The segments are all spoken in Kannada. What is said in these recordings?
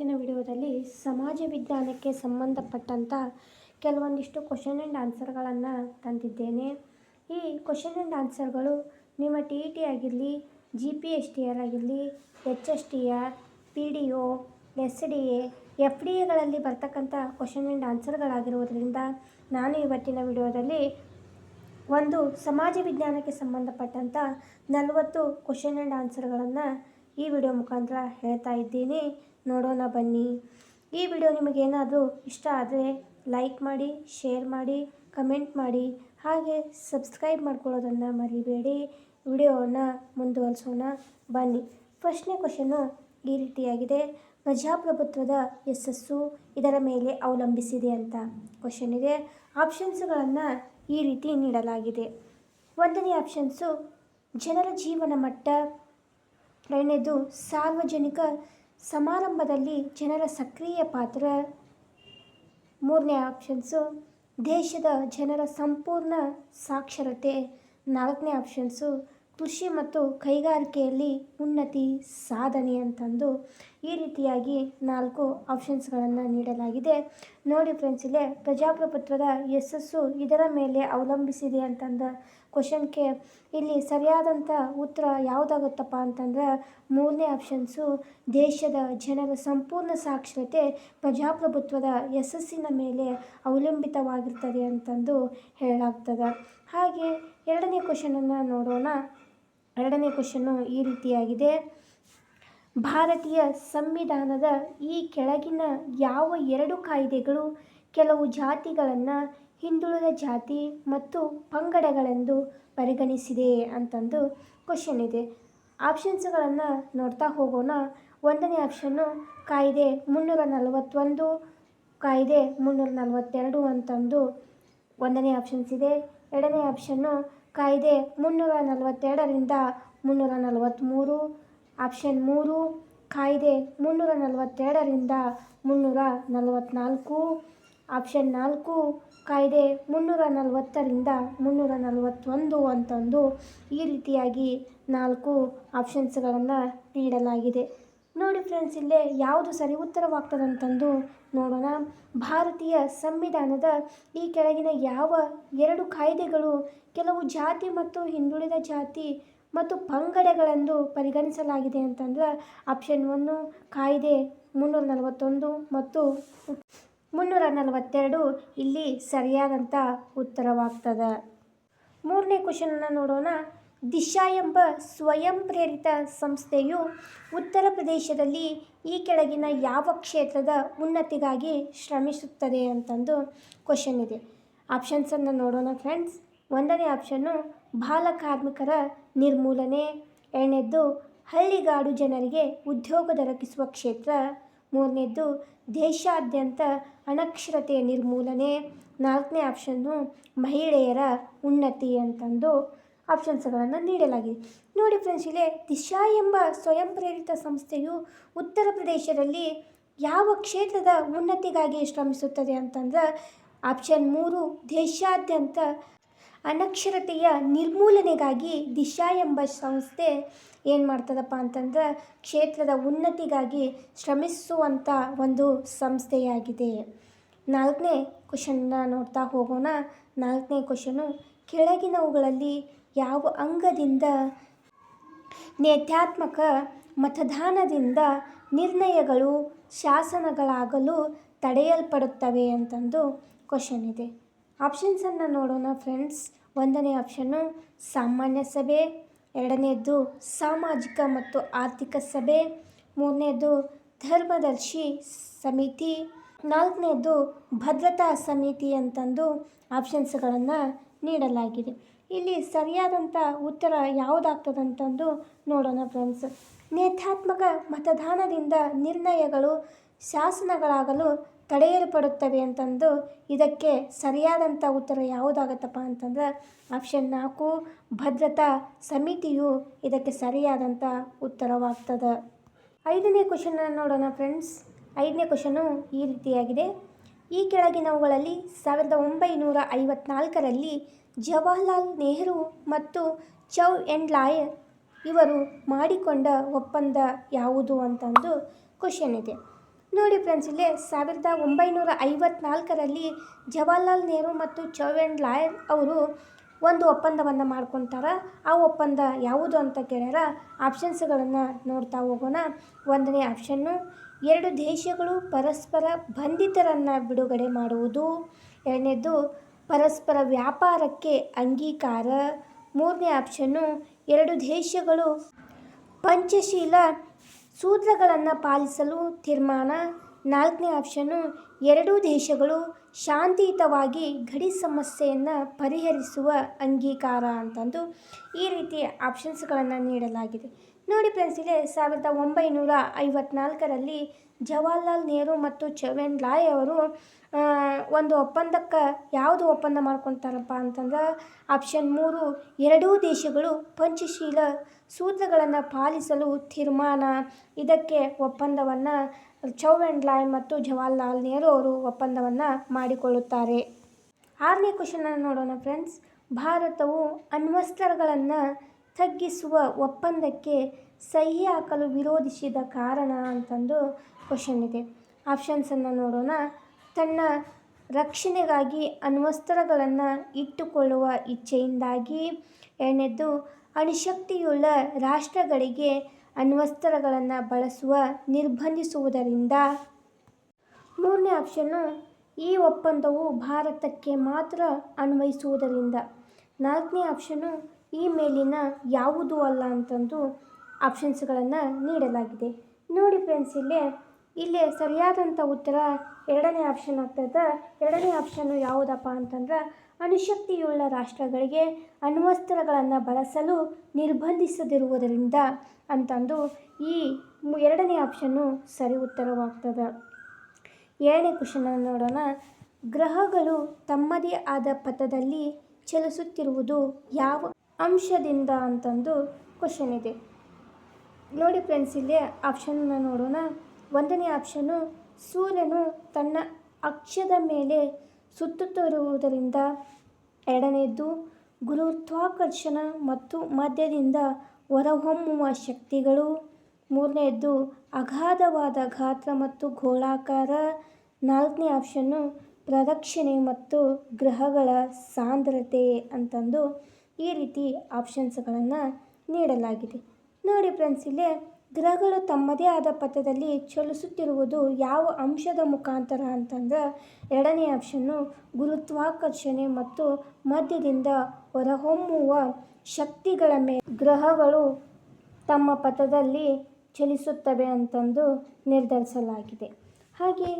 ಇವತ್ತಿನ ವಿಡಿಯೋದಲ್ಲಿ ಸಮಾಜ ವಿಜ್ಞಾನಕ್ಕೆ ಸಂಬಂಧಪಟ್ಟಂಥ ಕೆಲವೊಂದಿಷ್ಟು ಕ್ವಶನ್ ಆ್ಯಂಡ್ ಆನ್ಸರ್ಗಳನ್ನು ತಂದಿದ್ದೇನೆ. ಈ ಕ್ವಶನ್ ಆ್ಯಂಡ್ ಆನ್ಸರ್ಗಳು ನಿಮ್ಮ TET ಆಗಿರಲಿ, GPSTR ಆಗಿರಲಿ, HSTR, PDO, SDA, FDAಗಳಲ್ಲಿ ಬರ್ತಕ್ಕಂಥ ಕ್ವಶನ್ ಆ್ಯಂಡ್ ಆನ್ಸರ್ಗಳಾಗಿರುವುದರಿಂದ ನಾನು ಇವತ್ತಿನ ವಿಡಿಯೋದಲ್ಲಿ ಒಂದು ಸಮಾಜ ವಿಜ್ಞಾನಕ್ಕೆ ಸಂಬಂಧಪಟ್ಟಂಥ 40 ಕ್ವಶನ್ ಆ್ಯಂಡ್ ಆನ್ಸರ್ಗಳನ್ನು ಈ ವಿಡಿಯೋ ಮುಖಾಂತರ ಹೇಳ್ತಾ ಇದ್ದೀನಿ. ನೋಡೋಣ ಬನ್ನಿ. ಈ ವಿಡಿಯೋ ನಿಮಗೇನಾದರೂ ಇಷ್ಟ ಆದರೆ ಲೈಕ್ ಮಾಡಿ, ಶೇರ್ ಮಾಡಿ, ಕಮೆಂಟ್ ಮಾಡಿ, ಹಾಗೆ ಸಬ್ಸ್ಕ್ರೈಬ್ ಮಾಡ್ಕೊಳ್ಳೋದನ್ನು ಮರಿಬೇಡಿ. ವಿಡಿಯೋವನ್ನು ಮುಂದುವರಿಸೋಣ ಬನ್ನಿ. ಫಸ್ಟ್ನೇ ಕ್ವಶನ್ನು ಈ ರೀತಿಯಾಗಿದೆ: ಪ್ರಜಾಪ್ರಭುತ್ವದ ಯಶಸ್ಸು ಇದರ ಮೇಲೆ ಅವಲಂಬಿಸಿದೆ ಅಂತ ಕ್ವಶನ್ ಇದೆ. ಆಪ್ಷನ್ಸ್ಗಳನ್ನು ಈ ರೀತಿ ನೀಡಲಾಗಿದೆ. ಒಂದನೇ ಆಪ್ಷನ್ಸು ಜನರ ಜೀವನ ಮಟ್ಟ, ಎರಡನೇದು ಸಾರ್ವಜನಿಕ ಸಮಾರಂಭದಲ್ಲಿ ಜನರ ಸಕ್ರಿಯ ಪಾತ್ರ, ಮೂರನೇ ಆಪ್ಷನ್ಸು ದೇಶದ ಜನರ ಸಂಪೂರ್ಣ ಸಾಕ್ಷರತೆ, ನಾಲ್ಕನೇ ಆಪ್ಷನ್ಸು ಕೃಷಿ ಮತ್ತು ಕೈಗಾರಿಕೆಯಲ್ಲಿ ಉನ್ನತಿ ಸಾಧನೆ ಅಂತಂದು ಈ ರೀತಿಯಾಗಿ 4 ಆಪ್ಷನ್ಸ್ಗಳನ್ನು ನೀಡಲಾಗಿದೆ. ನೋಡಿ ಫ್ರೆಂಡ್ಸ್, ಇಲ್ಲೇ ಪ್ರಜಾಪ್ರಭುತ್ವದ ಯಶಸ್ಸು ಇದರ ಮೇಲೆ ಅವಲಂಬಿಸಿದೆ ಅಂತಂದ ಕ್ವಶನ್ಗೆ ಇಲ್ಲಿ ಸರಿಯಾದಂಥ ಉತ್ತರ ಯಾವುದಾಗುತ್ತಪ್ಪ ಅಂತಂದ್ರೆ ಮೂರನೇ ಆಪ್ಷನ್ಸು ದೇಶದ ಜನರ ಸಂಪೂರ್ಣ ಸಾಕ್ಷರತೆ ಪ್ರಜಾಪ್ರಭುತ್ವದ ಯಶಸ್ಸಿನ ಮೇಲೆ ಅವಲಂಬಿತವಾಗಿರ್ತದೆ ಅಂತಂದು ಹೇಳಲಾಗ್ತದೆ. ಹಾಗೆ ಎರಡನೇ ಕ್ವಶನನ್ನು ನೋಡೋಣ. ಎರಡನೇ ಕ್ವಶನ್ನು ಈ ರೀತಿಯಾಗಿದೆ: ಭಾರತೀಯ ಸಂವಿಧಾನದ ಈ ಕೆಳಗಿನ ಯಾವ 2 ಕಾಯ್ದೆಗಳು ಕೆಲವು ಜಾತಿಗಳನ್ನು ಹಿಂದುಳಿದ ಜಾತಿ ಮತ್ತು ಪಂಗಡಗಳೆಂದು ಪರಿಗಣಿಸಿದೆ ಅಂತಂದು ಕ್ವಶನ್ ಇದೆ. ಆಪ್ಷನ್ಸ್ಗಳನ್ನು ನೋಡ್ತಾ ಹೋಗೋಣ. ಒಂದನೇ ಆಪ್ಷನ್ನು ಕಾಯ್ದೆ 341, ಕಾಯ್ದೆ 342 ಅಂತಂದು ಒಂದನೇ ಆಪ್ಷನ್ಸ್ ಇದೆ. ಎರಡನೇ ಆಪ್ಷನ್ನು ಕಾಯ್ದೆ 342ರಿಂದ 343, ಆಪ್ಷನ್ 3 ಕಾಯ್ದೆ 342ರಿಂದ 344, ಆಪ್ಷನ್ 4 ಕಾಯ್ದೆ 340ರಿಂದ 341 ಅಂತಂದು ಈ ರೀತಿಯಾಗಿ 4 ಆಪ್ಷನ್ಸ್ಗಳನ್ನು ನೀಡಲಾಗಿದೆ. ನೋಡಿ ಫ್ರೆಂಡ್ಸ್, ಇಲ್ಲೇ ಯಾವುದು ಸರಿ ಉತ್ತರವಾಗ್ತದಂತಂದು ನೋಡೋಣ. ಭಾರತೀಯ ಸಂವಿಧಾನದ ಈ ಕೆಳಗಿನ ಯಾವ 2 ಕಾಯ್ದೆಗಳು ಕೆಲವು ಜಾತಿ ಮತ್ತು ಹಿಂದುಳಿದ ಜಾತಿ ಮತ್ತು ಪಂಗಡಗಳೆಂದು ಪರಿಗಣಿಸಲಾಗಿದೆ ಅಂತಂದ್ರೆ ಆಪ್ಷನ್ 1 ಕಾಯ್ದೆ 341 ಮತ್ತು 342 ಇಲ್ಲಿ ಸರಿಯಾದಂಥ ಉತ್ತರವಾಗ್ತದೆ. ಮೂರನೇ ಕ್ವಶನನ್ನು ನೋಡೋಣ. ದಿಶಾ ಎಂಬ ಸ್ವಯಂ ಪ್ರೇರಿತ ಸಂಸ್ಥೆಯು ಉತ್ತರ ಪ್ರದೇಶದಲ್ಲಿ ಈ ಕೆಳಗಿನ ಯಾವ ಕ್ಷೇತ್ರದ ಉನ್ನತಿಗಾಗಿ ಶ್ರಮಿಸುತ್ತದೆ ಅಂತಂದು ಕ್ವಶನ್ ಇದೆ. ಆಪ್ಷನ್ಸನ್ನು ನೋಡೋಣ ಫ್ರೆಂಡ್ಸ್. ಒಂದನೇ ಆಪ್ಷನ್ನು ಬಾಲಕಾರ್ಮಿಕರ ನಿರ್ಮೂಲನೆ, ಎರಡನೇದ್ದು ಹಳ್ಳಿಗಾಡು ಜನರಿಗೆ ಉದ್ಯೋಗ ದೊರಕಿಸುವ ಕ್ಷೇತ್ರ, ಮೂರನೇದ್ದು ದೇಶಾದ್ಯಂತ ಅನಕ್ಷರತೆಯ ನಿರ್ಮೂಲನೆ, ನಾಲ್ಕನೇ ಆಪ್ಷನ್ನು ಮಹಿಳೆಯರ ಉನ್ನತಿ ಅಂತಂದು ಆಪ್ಷನ್ಸ್ಗಳನ್ನು ನೀಡಲಾಗಿದೆ. ನೋಡಿ ಫ್ರೆಂಡ್ಸ್, ಇಲ್ಲೇ ದಿಶಾ ಎಂಬ ಸ್ವಯಂ ಪ್ರೇರಿತ ಸಂಸ್ಥೆಯು ಉತ್ತರ ಪ್ರದೇಶದಲ್ಲಿ ಯಾವ ಕ್ಷೇತ್ರದ ಉನ್ನತಿಗಾಗಿ ಶ್ರಮಿಸುತ್ತದೆ ಅಂತಂದ್ರೆ ಆಪ್ಷನ್ 3 ದೇಶಾದ್ಯಂತ ಅನಕ್ಷರತೆಯ ನಿರ್ಮೂಲನೆಗಾಗಿ ದಿಶಾ ಎಂಬ ಸಂಸ್ಥೆ ಏನು ಮಾಡ್ತದಪ್ಪ ಅಂತಂದ್ರೆ ಕ್ಷೇತ್ರದ ಉನ್ನತಿಗಾಗಿ ಶ್ರಮಿಸುವಂಥ ಒಂದು ಸಂಸ್ಥೆಯಾಗಿದೆ. ನಾಲ್ಕನೇ ಕ್ವಶನ್ನ ನೋಡ್ತಾ ಹೋಗೋಣ. ನಾಲ್ಕನೇ ಕ್ವಶನು ಕೆಳಗಿನವುಗಳಲ್ಲಿ ಯಾವ ಅಂಗದಿಂದ ನೇತ್ಯಾತ್ಮಕ ಮತದಾನದಿಂದ ನಿರ್ಣಯಗಳು ಶಾಸನಗಳಾಗಲು ತಡೆಯಲ್ಪಡುತ್ತವೆ ಅಂತಂದು ಕ್ವಶನ್ ಇದೆ. ಆಪ್ಷನ್ಸನ್ನು ನೋಡೋಣ ಫ್ರೆಂಡ್ಸ್. ಒಂದನೇ ಆಪ್ಷನ್ನು ಸಾಮಾನ್ಯ ಸಭೆ, ಎರಡನೇದ್ದು ಸಾಮಾಜಿಕ ಮತ್ತು ಆರ್ಥಿಕ ಸಭೆ, ಮೂರನೇದು ಧರ್ಮದರ್ಶಿ ಸಮಿತಿ, ನಾಲ್ಕನೇದು ಭದ್ರತಾ ಸಮಿತಿ ಅಂತಂದು ಆಪ್ಷನ್ಸ್ಗಳನ್ನು ನೀಡಲಾಗಿದೆ. ಇಲ್ಲಿ ಸರಿಯಾದಂಥ ಉತ್ತರ ಯಾವುದಾಗ್ತದಂತಂದು ನೋಡೋಣ ಫ್ರೆಂಡ್ಸ್. ನೇತ್ಯಾತ್ಮಕ ಮತದಾನದಿಂದ ನಿರ್ಣಯಗಳು ಶಾಸನಗಳಾಗಲು ತಡೆಯಲ್ಪಡುತ್ತವೆ ಅಂತಂದು ಇದಕ್ಕೆ ಸರಿಯಾದಂಥ ಉತ್ತರ ಯಾವುದಾಗತ್ತಪ್ಪ ಅಂತಂದ್ರೆ ಆಪ್ಷನ್ 4 ಭದ್ರತಾ ಸಮಿತಿಯು ಇದಕ್ಕೆ ಸರಿಯಾದಂಥ ಉತ್ತರವಾಗ್ತದೆ. ಐದನೇ ಕ್ವಶನನ್ನು ನೋಡೋಣ ಫ್ರೆಂಡ್ಸ್. ಐದನೇ ಕ್ವಶನು ಈ ರೀತಿಯಾಗಿದೆ: ಈ ಕೆಳಗಿನವುಗಳಲ್ಲಿ 1954ರಲ್ಲಿ ಜವಾಹರ್ಲಾಲ್ ನೆಹರು ಮತ್ತು ಚೌ ಎನ್ ಲಾಯ್ ಇವರು ಮಾಡಿಕೊಂಡ ಒಪ್ಪಂದ ಯಾವುದು ಅಂತಂದು ಕ್ವಶನ್ ಇದೆ. ನೋಡಿ ಫ್ರೆಂಡ್ಸ್, ಇಲ್ಲಿ 1954ರಲ್ಲಿ ಜವಾಹರ್ಲಾಲ್ ನೆಹರು ಮತ್ತು ಚೌ ಅಂಡ್ ಲಾಯರ್ ಅವರು ಒಂದು ಒಪ್ಪಂದವನ್ನು ಮಾಡ್ಕೊತಾರೆ. ಆ ಒಪ್ಪಂದ ಯಾವುದು ಅಂತ ಕೇಳ್ಯಾರ. ಆಪ್ಷನ್ಸ್ಗಳನ್ನು ನೋಡ್ತಾ ಹೋಗೋಣ. 1ನೇ ಆಪ್ಷನ್ನು, 2 ದೇಶಗಳು ಪರಸ್ಪರ ಬಂಧಿತರನ್ನು ಬಿಡುಗಡೆ ಮಾಡುವುದು. 2ನೇದು, ಪರಸ್ಪರ ವ್ಯಾಪಾರಕ್ಕೆ ಅಂಗೀಕಾರ. 3ನೇ ಆಪ್ಷನ್ನು, 2 ದೇಶಗಳು ಪಂಚಶೀಲ ಸೂತ್ರಗಳನ್ನು ಪಾಲಿಸಲು ತೀರ್ಮಾನ. 4ನೇ ಆಪ್ಷನ್ನು, 2 ದೇಶಗಳು ಶಾಂತಿಯುತವಾಗಿ ಗಡಿ ಸಮಸ್ಯೆಯನ್ನು ಪರಿಹರಿಸುವ ಅಂಗೀಕಾರ ಅಂತಂದು ಈ ರೀತಿ ಆಪ್ಷನ್ಸ್ಗಳನ್ನು ನೀಡಲಾಗಿದೆ. ನೋಡಿ ಫ್ರೆಂಡ್ಸ್, ಇಲ್ಲಿ 1954ರಲ್ಲಿ ಜವಾಹರ್ಲಾಲ್ ನೆಹರು ಮತ್ತು ಚೌ ಅಂಡ್ ಲಾಯ್ ಅವರು ಒಂದು ಒಪ್ಪಂದಕ್ಕೆ ಯಾವುದು ಒಪ್ಪಂದ ಮಾಡ್ಕೊತಾರಪ್ಪ ಅಂತಂದ್ರೆ ಆಪ್ಷನ್ 3, 2 ದೇಶಗಳು ಪಂಚಶೀಲ ಸೂತ್ರಗಳನ್ನು ಪಾಲಿಸಲು ತೀರ್ಮಾನ. ಇದಕ್ಕೆ ಒಪ್ಪಂದವನ್ನು ಚೌ ಅಂಡ್ ಲಾಯ್ ಮತ್ತು ಜವಾಹರ್ಲಾಲ್ ನೆಹರು ಅವರು ಒಪ್ಪಂದವನ್ನು ಮಾಡಿಕೊಳ್ಳುತ್ತಾರೆ. 6ನೇ ಕ್ವಶನನ್ನು ನೋಡೋಣ ಫ್ರೆಂಡ್ಸ್. ಭಾರತವು ಅಣ್ವಸ್ತ್ರಗಳನ್ನು ತಗ್ಗಿಸುವ ಒಪ್ಪಂದಕ್ಕೆ ಸಹಿ ಹಾಕಲು ವಿರೋಧಿಸಿದ ಕಾರಣ ಅಂತಂದು ಕ್ವಶನ್ ಇದೆ. ಆಪ್ಷನ್ಸನ್ನು ನೋಡೋಣ. ತನ್ನ ರಕ್ಷಣೆಗಾಗಿ ಅಣ್ವಸ್ತ್ರಗಳನ್ನು ಇಟ್ಟುಕೊಳ್ಳುವ ಇಚ್ಛೆಯಿಂದಾಗಿ. 2ನೇದು, ಅಣುಶಕ್ತಿಯುಳ್ಳ ರಾಷ್ಟ್ರಗಳಿಗೆ ಅಣ್ವಸ್ತ್ರಗಳನ್ನು ಬಳಸುವ ನಿರ್ಬಂಧಿಸುವುದರಿಂದ. 3ನೇ ಆಪ್ಷನ್ನು, ಈ ಒಪ್ಪಂದವು ಭಾರತಕ್ಕೆ ಮಾತ್ರ ಅನ್ವಯಿಸುವುದರಿಂದ. 4ನೇ ಆಪ್ಷನ್ನು, ಈ ಮೇಲಿನ ಯಾವುದೂ ಅಲ್ಲ ಅಂತಂದು ಆಪ್ಷನ್ಸ್ಗಳನ್ನು ನೀಡಲಾಗಿದೆ. ನೋಡಿ ಫ್ರೆಂಡ್ಸ್, ಇಲ್ಲಿ ಸರಿಯಾದಂಥ ಉತ್ತರ 2ನೇ ಆಪ್ಷನ್ ಆಗ್ತದೆ. 2ನೇ ಆಪ್ಷನ್ನು ಯಾವುದಪ್ಪ ಅಂತಂದ್ರೆ ಅಣುಶಕ್ತಿಯುಳ್ಳ ರಾಷ್ಟ್ರಗಳಿಗೆ ಅಣ್ವಸ್ತ್ರಗಳನ್ನು ಬಳಸಲು ನಿರ್ಬಂಧಿಸದಿರುವುದರಿಂದ ಅಂತಂದು ಈ 2ನೇ ಆಪ್ಷನ್ನು ಸರಿ ಉತ್ತರವಾಗ್ತದೆ. 7ನೇ ಕ್ವಶನನ್ನು ನೋಡೋಣ. ಗ್ರಹಗಳು ತಮ್ಮದೇ ಆದ ಪಥದಲ್ಲಿ ಚಲಿಸುತ್ತಿರುವುದು ಯಾವ ಅಂಶದಿಂದ ಅಂತಂದು ಕ್ವಶನ್ ಇದೆ. ನೋಡಿ ಫ್ರೆಂಡ್ಸ್, ಇಲ್ಲಿ ಆಪ್ಷನ್ನ ನೋಡೋಣ. 1ನೇ ಆಪ್ಷನ್ನು, ಸೂರ್ಯನು ತನ್ನ ಅಕ್ಷದ ಮೇಲೆ ಸುತ್ತುತ್ತಿರುವುದರಿಂದ. 2ನೇದು, ಗುರುತ್ವಾಕರ್ಷಣ ಮತ್ತು ಮಧ್ಯದಿಂದ ಹೊರಹೊಮ್ಮುವ ಶಕ್ತಿಗಳು. 3ನೇದು, ಅಗಾಧವಾದ ಗಾತ್ರ ಮತ್ತು ಗೋಳಾಕಾರ. 4ನೇ ಆಪ್ಷನ್ನು, ಪ್ರದಕ್ಷಿಣೆ ಮತ್ತು ಗ್ರಹಗಳ ಸಾಂದ್ರತೆ ಅಂತಂದು ಈ ರೀತಿ ಆಪ್ಷನ್ಸ್ಗಳನ್ನು ನೀಡಲಾಗಿದೆ. ನೋಡಿ ಫ್ರೆಂಡ್ಸ್, ಇಲ್ಲಿ ಗ್ರಹಗಳು ತಮ್ಮದೇ ಆದ ಪಥದಲ್ಲಿ ಚಲಿಸುತ್ತಿರುವುದು ಯಾವ ಅಂಶದ ಮುಖಾಂತರ ಅಂತಂದ್ರೆ 2ನೇ ಆಪ್ಷನ್ನು, ಗುರುತ್ವಾಕರ್ಷಣೆ ಮತ್ತು ಮಧ್ಯದಿಂದ ಹೊರಹೊಮ್ಮುವ ಶಕ್ತಿಗಳ ಮೇಲೆ ಗ್ರಹಗಳು ತಮ್ಮ ಪಥದಲ್ಲಿ ಚಲಿಸುತ್ತವೆ ಅಂತಂದು ನಿರ್ಧರಿಸಲಾಗಿದೆ. ಹಾಗೆ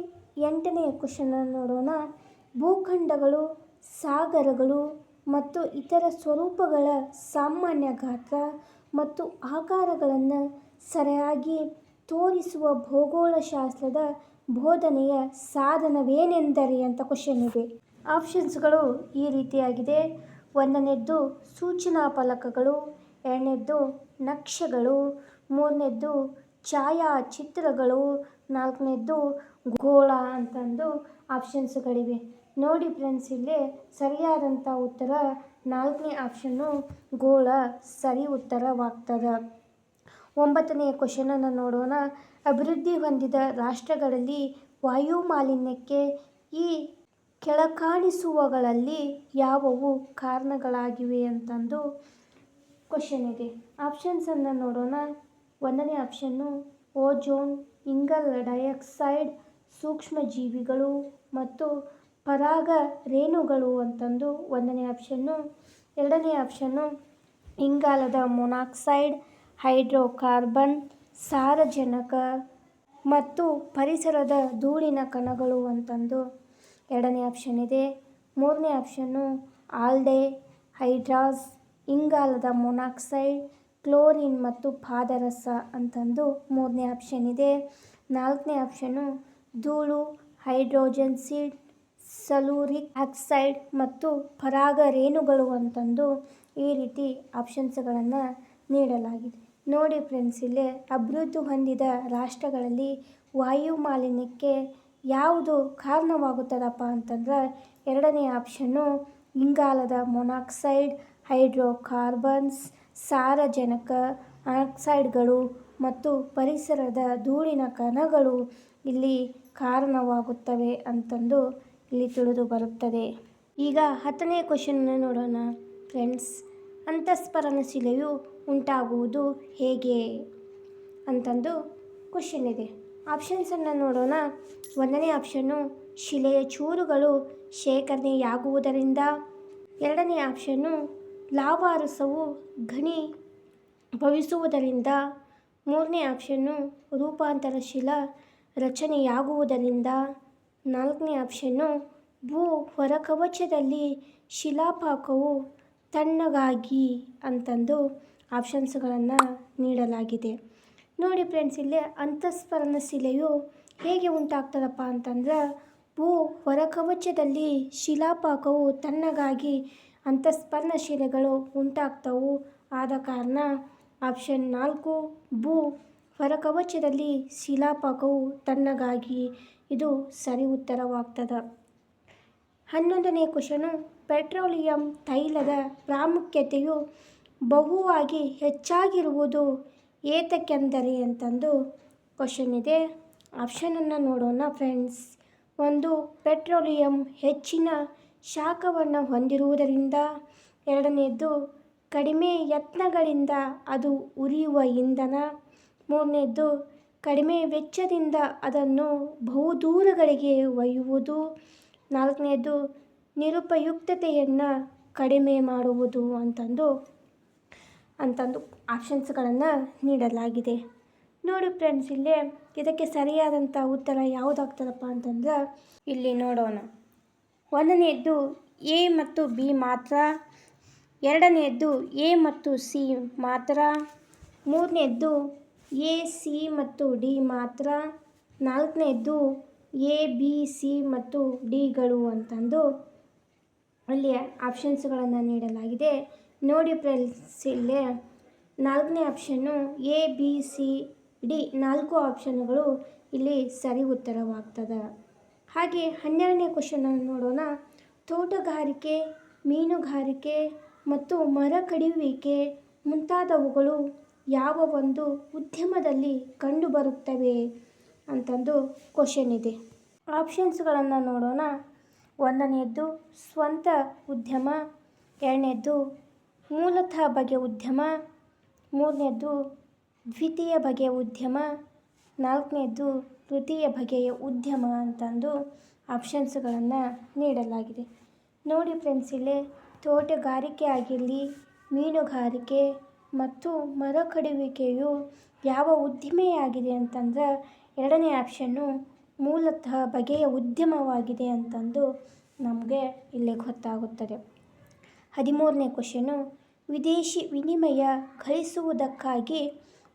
8ನೇ ಕ್ವಶನನ್ನು ನೋಡೋಣ. ಭೂಖಂಡಗಳು, ಸಾಗರಗಳು ಮತ್ತು ಇತರ ಸ್ವರೂಪಗಳ ಸಾಮಾನ್ಯ ಗಾತ್ರ ಮತ್ತು ಆಕಾರಗಳನ್ನು ಸರಿಯಾಗಿ ತೋರಿಸುವ ಭೂಗೋಳಶಾಸ್ತ್ರದ ಬೋಧನೆಯ ಸಾಧನವೇನೆಂದರೆ ಅಂತ ಕ್ವಶನ್ ಇದೆ. ಆಪ್ಷನ್ಸ್ಗಳು ಈ ರೀತಿಯಾಗಿದೆ. 1ನೇದು, ಸೂಚನಾ ಫಲಕಗಳು. 2ನೇದು, ನಕ್ಷೆಗಳು. 3ನೇದು, ಛಾಯಾಚಿತ್ರಗಳು. 4ನೇದು, ಗೋಳ ಅಂತಂದು ಆಪ್ಷನ್ಸ್ಗಳಿವೆ. ನೋಡಿ ಫ್ರೆಂಡ್ಸ್, ಇಲ್ಲಿ ಸರಿಯಾದಂಥ ಉತ್ತರ 4ನೇ ಆಪ್ಷನ್ನು ಗೋಳ ಸರಿ ಉತ್ತರವಾಗ್ತದೆ. 9ನೇ ಕ್ವಶನನ್ನು ನೋಡೋಣ. ಅಭಿವೃದ್ಧಿ ಹೊಂದಿದ ರಾಷ್ಟ್ರಗಳಲ್ಲಿ ವಾಯು ಮಾಲಿನ್ಯಕ್ಕೆ ಈ ಕೆಳಕಾಣಿಸುವಗಳಲ್ಲಿ ಯಾವುವು ಕಾರಣಗಳಾಗಿವೆ ಅಂತಂದು ಕ್ವಶನ್ ಇದೆ. ಆಪ್ಷನ್ಸನ್ನು ನೋಡೋಣ. 1ನೇ ಆಪ್ಷನ್ನು, ಓಜೋನ್, ಇಂಗಾಲ ಡೈಆಕ್ಸೈಡ್, ಸೂಕ್ಷ್ಮಜೀವಿಗಳು ಮತ್ತು ಪರಾಗ ರೇಣುಗಳು ಅಂತಂದು 1ನೇ ಆಪ್ಷನ್ನು. 2ನೇ ಆಪ್ಷನ್ನು, ಇಂಗಾಲದ ಮೊನಾಕ್ಸೈಡ್, ಹೈಡ್ರೋಕಾರ್ಬನ್, ಸಾರಜನಕ ಮತ್ತು ಪರಿಸರದ ಧೂಳಿನ ಕಣಗಳು ಅಂತಂದು 2ನೇ ಆಪ್ಷನ್ ಇದೆ. 3ನೇ ಆಪ್ಷನ್ನು, ಆಲ್ಡೆ ಹೈಡ್ರಾಸ್, ಇಂಗಾಲದ ಮೊನಾಕ್ಸೈಡ್, ಕ್ಲೋರಿನ್ ಮತ್ತು ಪಾದರಸ ಅಂತಂದು 3ನೇ ಆಪ್ಷನ್ ಇದೆ. 4ನೇ ಆಪ್ಷನ್ನು, ಧೂಳು, ಹೈಡ್ರೋಜನ್ ಸೀಡ್, ಸಲ್ಫ್ಯೂರಿಕ್ ಆಕ್ಸೈಡ್ ಮತ್ತು ಪರಾಗ ರೇಣುಗಳು ಅಂತಂದು ಈ ರೀತಿ ಆಪ್ಷನ್ಸ್ಗಳನ್ನು ನೀಡಲಾಗಿದೆ. ನೋಡಿ ಫ್ರೆಂಡ್ಸ್, ಇಲ್ಲಿ ಅಭಿವೃದ್ಧಿ ಹೊಂದಿದ ರಾಷ್ಟ್ರಗಳಲ್ಲಿ ವಾಯು ಮಾಲಿನ್ಯಕ್ಕೆ ಯಾವುದು ಕಾರಣವಾಗುತ್ತದಪ್ಪ ಅಂತಂದ್ರೆ 2ನೇ ಆಪ್ಷನ್ನು, ಇಂಗಾಲದ ಮೊನಾಕ್ಸೈಡ್, ಹೈಡ್ರೋಕಾರ್ಬನ್ಸ್, ಸಾರಜನಕ ಆಕ್ಸೈಡ್ಗಳು ಮತ್ತು ಪರಿಸರದ ಧೂಳಿನ ಕಣಗಳು ಇಲ್ಲಿ ಕಾರಣವಾಗುತ್ತವೆ ಅಂತಂದು ಇಲ್ಲಿ ತಿಳಿದು ಬರುತ್ತದೆ. ಈಗ 10ನೇ ಕ್ವಶನ್ನ ನೋಡೋಣ ಫ್ರೆಂಡ್ಸ್. ಅಂತಸ್ಫಲನ ಶಿಲೆಯು ಉಂಟಾಗುವುದು ಹೇಗೆ ಅಂತಂದು ಕ್ವಶನ್ ಇದೆ. ಆಪ್ಷನ್ಸನ್ನು ನೋಡೋಣ. 1ನೇ ಆಪ್ಷನ್ನು ಶಿಲೆಯ ಚೂರುಗಳು ಶೇಖರಣೆಯಾಗುವುದರಿಂದ. 2ನೇ ಆಪ್ಷನ್ನು ಲಾವಾರಸವು ಘನೀಭವಿಸುವುದರಿಂದ. 3ನೇ ಆಪ್ಷನ್ನು ರೂಪಾಂತರಶೀಲ ರಚನೆಯಾಗುವುದರಿಂದ. 4ನೇ ಆಪ್ಷನ್ನು ಭೂ ಹೊರಕವಚದಲ್ಲಿ ಶಿಲಾಪಾಕವು ತಣ್ಣಗಾಗಿ ಅಂತಂದು ಆಪ್ಷನ್ಸ್ಗಳನ್ನು ನೀಡಲಾಗಿದೆ. ನೋಡಿ ಫ್ರೆಂಡ್ಸ್, ಇಲ್ಲಿ ಅಂತಸ್ಫಲನ ಶಿಲೆಯು ಹೇಗೆ ಉಂಟಾಗ್ತದಪ್ಪ ಅಂತಂದ್ರೆ ಭೂ ಹೊರಕವಚದಲ್ಲಿ ಶಿಲಾಪಾಕವು ತಣ್ಣಗಾಗಿ ಅಂತಸ್ಫಲನ ಶಿಲೆಗಳು ಉಂಟಾಗ್ತವು. ಆದ ಕಾರಣ ಆಪ್ಷನ್ 4 ಭೂ ಹೊರಕವಚದಲ್ಲಿ ಶಿಲಾಪಾಕವು ತಣ್ಣಗಾಗಿ ಇದು ಸರಿ ಉತ್ತರವಾಗ್ತದೆ. 11ನೇ ಕ್ವಶನು ಪೆಟ್ರೋಲಿಯಂ ತೈಲದ ಪ್ರಾಮುಖ್ಯತೆಯು ಬಹುವಾಗಿ ಹೆಚ್ಚಾಗಿರುವುದು ಏತಕ್ಕೆಂದರೆ ಅಂತಂದು ಕ್ವಶನ್ ಇದೆ. ಆಪ್ಷನನ್ನು ನೋಡೋಣ ಫ್ರೆಂಡ್ಸ್. 1 ಪೆಟ್ರೋಲಿಯಂ ಹೆಚ್ಚಿನ ಶಾಖವನ್ನು ಹೊಂದಿರುವುದರಿಂದ. 2ನೇದು ಕಡಿಮೆ ಯತ್ನಗಳಿಂದ ಅದು ಉರಿಯುವ ಇಂಧನ. 3ನೇದು ಕಡಿಮೆ ವೆಚ್ಚದಿಂದ ಅದನ್ನು ಬಹುದೂರಗಳಿಗೆ ಒಯ್ಯುವುದು. 4ನೇದು ನಿರುಪಯುಕ್ತತೆಯನ್ನು ಕಡಿಮೆ ಮಾಡುವುದು ಅಂತಂದು ಆಪ್ಷನ್ಸ್ಗಳನ್ನು ನೀಡಲಾಗಿದೆ. ನೋಡಿ ಫ್ರೆಂಡ್ಸ್, ಇಲ್ಲಿ ಇದಕ್ಕೆ ಸರಿಯಾದಂಥ ಉತ್ತರ ಯಾವುದಾಗ್ತದಪ್ಪ ಅಂತಂದ್ರೆ ಇಲ್ಲಿ ನೋಡೋಣ. 1ನೇದು ಎ ಮತ್ತು ಬಿ ಮಾತ್ರ. 2ನೇದು ಎ ಮತ್ತು ಸಿ ಮಾತ್ರ. 3ನೇದು ಎ ಸಿ ಮತ್ತು ಡಿ ಮಾತ್ರ. 4ನೇದು ಎ ಬಿ ಸಿ ಮತ್ತು ಡಿಗಳು ಅಂತಂದು ಅಲ್ಲಿ ಆಪ್ಷನ್ಸ್ಗಳನ್ನು ನೀಡಲಾಗಿದೆ. ನೋಡಿ ಫ್ರೆಂಡ್ಸ್, ಇಲ್ಲಿ 4ನೇ option A B C D 4 ಆಪ್ಷನ್ಗಳು ಇಲ್ಲಿ ಸರಿ ಉತ್ತರವಾಗ್ತದೆ. ಹಾಗೆ 12ನೇ ಕ್ವಶನನ್ನು ನೋಡೋಣ. ತೋಟಗಾರಿಕೆ, ಮೀನುಗಾರಿಕೆ ಮತ್ತು ಮರ ಕಡಿಯುವಿಕೆ ಮುಂತಾದವುಗಳು ಯಾವ ಒಂದು ಉದ್ಯಮದಲ್ಲಿ ಕಂಡುಬರುತ್ತವೆ ಅಂತಂದು ಕ್ವಶನ್ ಇದೆ. ಆಪ್ಷನ್ಸ್ಗಳನ್ನು ನೋಡೋಣ. 1ನೇದು ಸ್ವಂತ ಉದ್ಯಮ. 2ನೇದು ಮೂಲತಃ ಬಗೆಯ ಉದ್ಯಮ. 3ನೇದು ದ್ವಿತೀಯ ಬಗೆಯ ಉದ್ಯಮ. 4ನೇದು ತೃತೀಯ ಬಗೆಯ ಉದ್ಯಮ ಅಂತಂದು ಆಪ್ಷನ್ಸ್ಗಳನ್ನು ನೀಡಲಾಗಿದೆ. ನೋಡಿ ಫ್ರೆಂಡ್ಸ್, ಇಲ್ಲಿ ತೋಟಗಾರಿಕೆ ಆಗಿರಲಿ, ಮೀನುಗಾರಿಕೆ ಮತ್ತು ಮರ ಕಡಿಯುವಿಕೆಯು ಯಾವ ಉದ್ದಿಮೆಯಾಗಿದೆ ಅಂತಂದ್ರೆ 2ನೇ ಆಪ್ಷನ್ನು ಮೂಲತಃ ಬಗೆಯ ಉದ್ಯಮವಾಗಿದೆ ಅಂತಂದು ನಮಗೆ ಇಲ್ಲಿ ಗೊತ್ತಾಗುತ್ತದೆ. 13ನೇ ಕ್ವಶನು ವಿದೇಶಿ ವಿನಿಮಯ ಗಳಿಸುವುದಕ್ಕಾಗಿ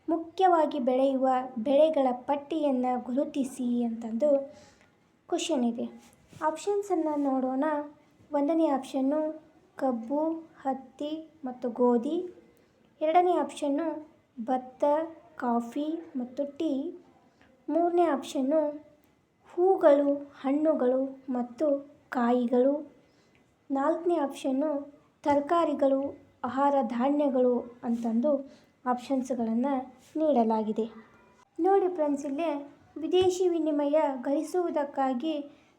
ಮುಖ್ಯವಾಗಿ ಬೆಳೆಯುವ ಬೆಳೆಗಳ ಪಟ್ಟಿಯನ್ನು ಗುರುತಿಸಿ ಅಂತಂದು ಕ್ವಶನ್ ಇದೆ. ಆಪ್ಷನ್ಸನ್ನು ನೋಡೋಣ. 1ನೇ ಆಪ್ಷನ್ನು ಕಬ್ಬು, ಹತ್ತಿ ಮತ್ತು ಗೋಧಿ. 2ನೇ ಆಪ್ಷನ್ನು ಭತ್ತ, ಕಾಫಿ ಮತ್ತು ಟೀ. 3ನೇ ಆಪ್ಷನ್ನು ಹೂಗಳು, ಹಣ್ಣುಗಳು ಮತ್ತು ಕಾಯಿಗಳು. 4ನೇ ಆಪ್ಷನ್ನು ತರಕಾರಿಗಳು, ಆಹಾರ ಧಾನ್ಯಗಳು ಅಂತಂದು ಆಪ್ಷನ್ಸ್ಗಳನ್ನು ನೀಡಲಾಗಿದೆ. ನೋಡಿ ಫ್ರೆಂಡ್ಸ್, ಇಲ್ಲಿ ವಿದೇಶಿ ವಿನಿಮಯ ಗಳಿಸುವುದಕ್ಕಾಗಿ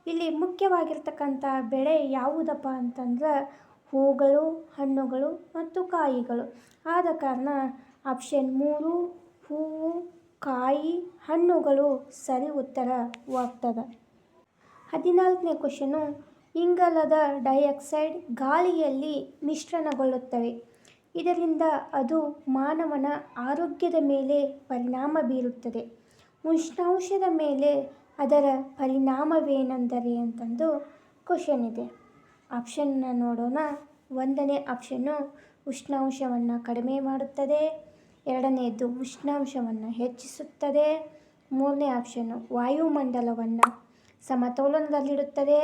ಇಲ್ಲಿ ಮುಖ್ಯವಾಗಿರ್ತಕ್ಕಂಥ ಬೆಳೆ ಯಾವುದಪ್ಪ ಅಂತಂದ್ರೆ ಹೂಗಳು, ಹಣ್ಣುಗಳು ಮತ್ತು ಕಾಯಿಗಳು. ಆದ ಕಾರಣ ಆಪ್ಷನ್ 3 ಹೂವು, ಕಾಯಿ, ಹಣ್ಣುಗಳು ಸರಿ ಉತ್ತರವಾಗ್ತದೆ. 14ನೇ ಕ್ವಶನು ಇಂಗಾಲದ ಡೈಆಕ್ಸೈಡ್ ಗಾಳಿಯಲ್ಲಿ ಮಿಶ್ರಣಗೊಳ್ಳುತ್ತವೆ. ಇದರಿಂದ ಅದು ಮಾನವನ ಆರೋಗ್ಯದ ಮೇಲೆ ಪರಿಣಾಮ ಬೀರುತ್ತದೆ. ಉಷ್ಣಾಂಶದ ಮೇಲೆ ಅದರ ಪರಿಣಾಮವೇನೆಂದರೆ ಅಂತಂದು ಕ್ವಶನ್ ಇದೆ. ಆಪ್ಷನ್ನ ನೋಡೋಣ. 1ನೇ ಆಪ್ಷನ್ನು ಉಷ್ಣಾಂಶವನ್ನು ಕಡಿಮೆ ಮಾಡುತ್ತದೆ. 2ನೇದು ಉಷ್ಣಾಂಶವನ್ನು ಹೆಚ್ಚಿಸುತ್ತದೆ. 3ನೇ ಆಪ್ಷನ್ನು ವಾಯುಮಂಡಲವನ್ನು ಸಮತೋಲನದಲ್ಲಿಡುತ್ತದೆ.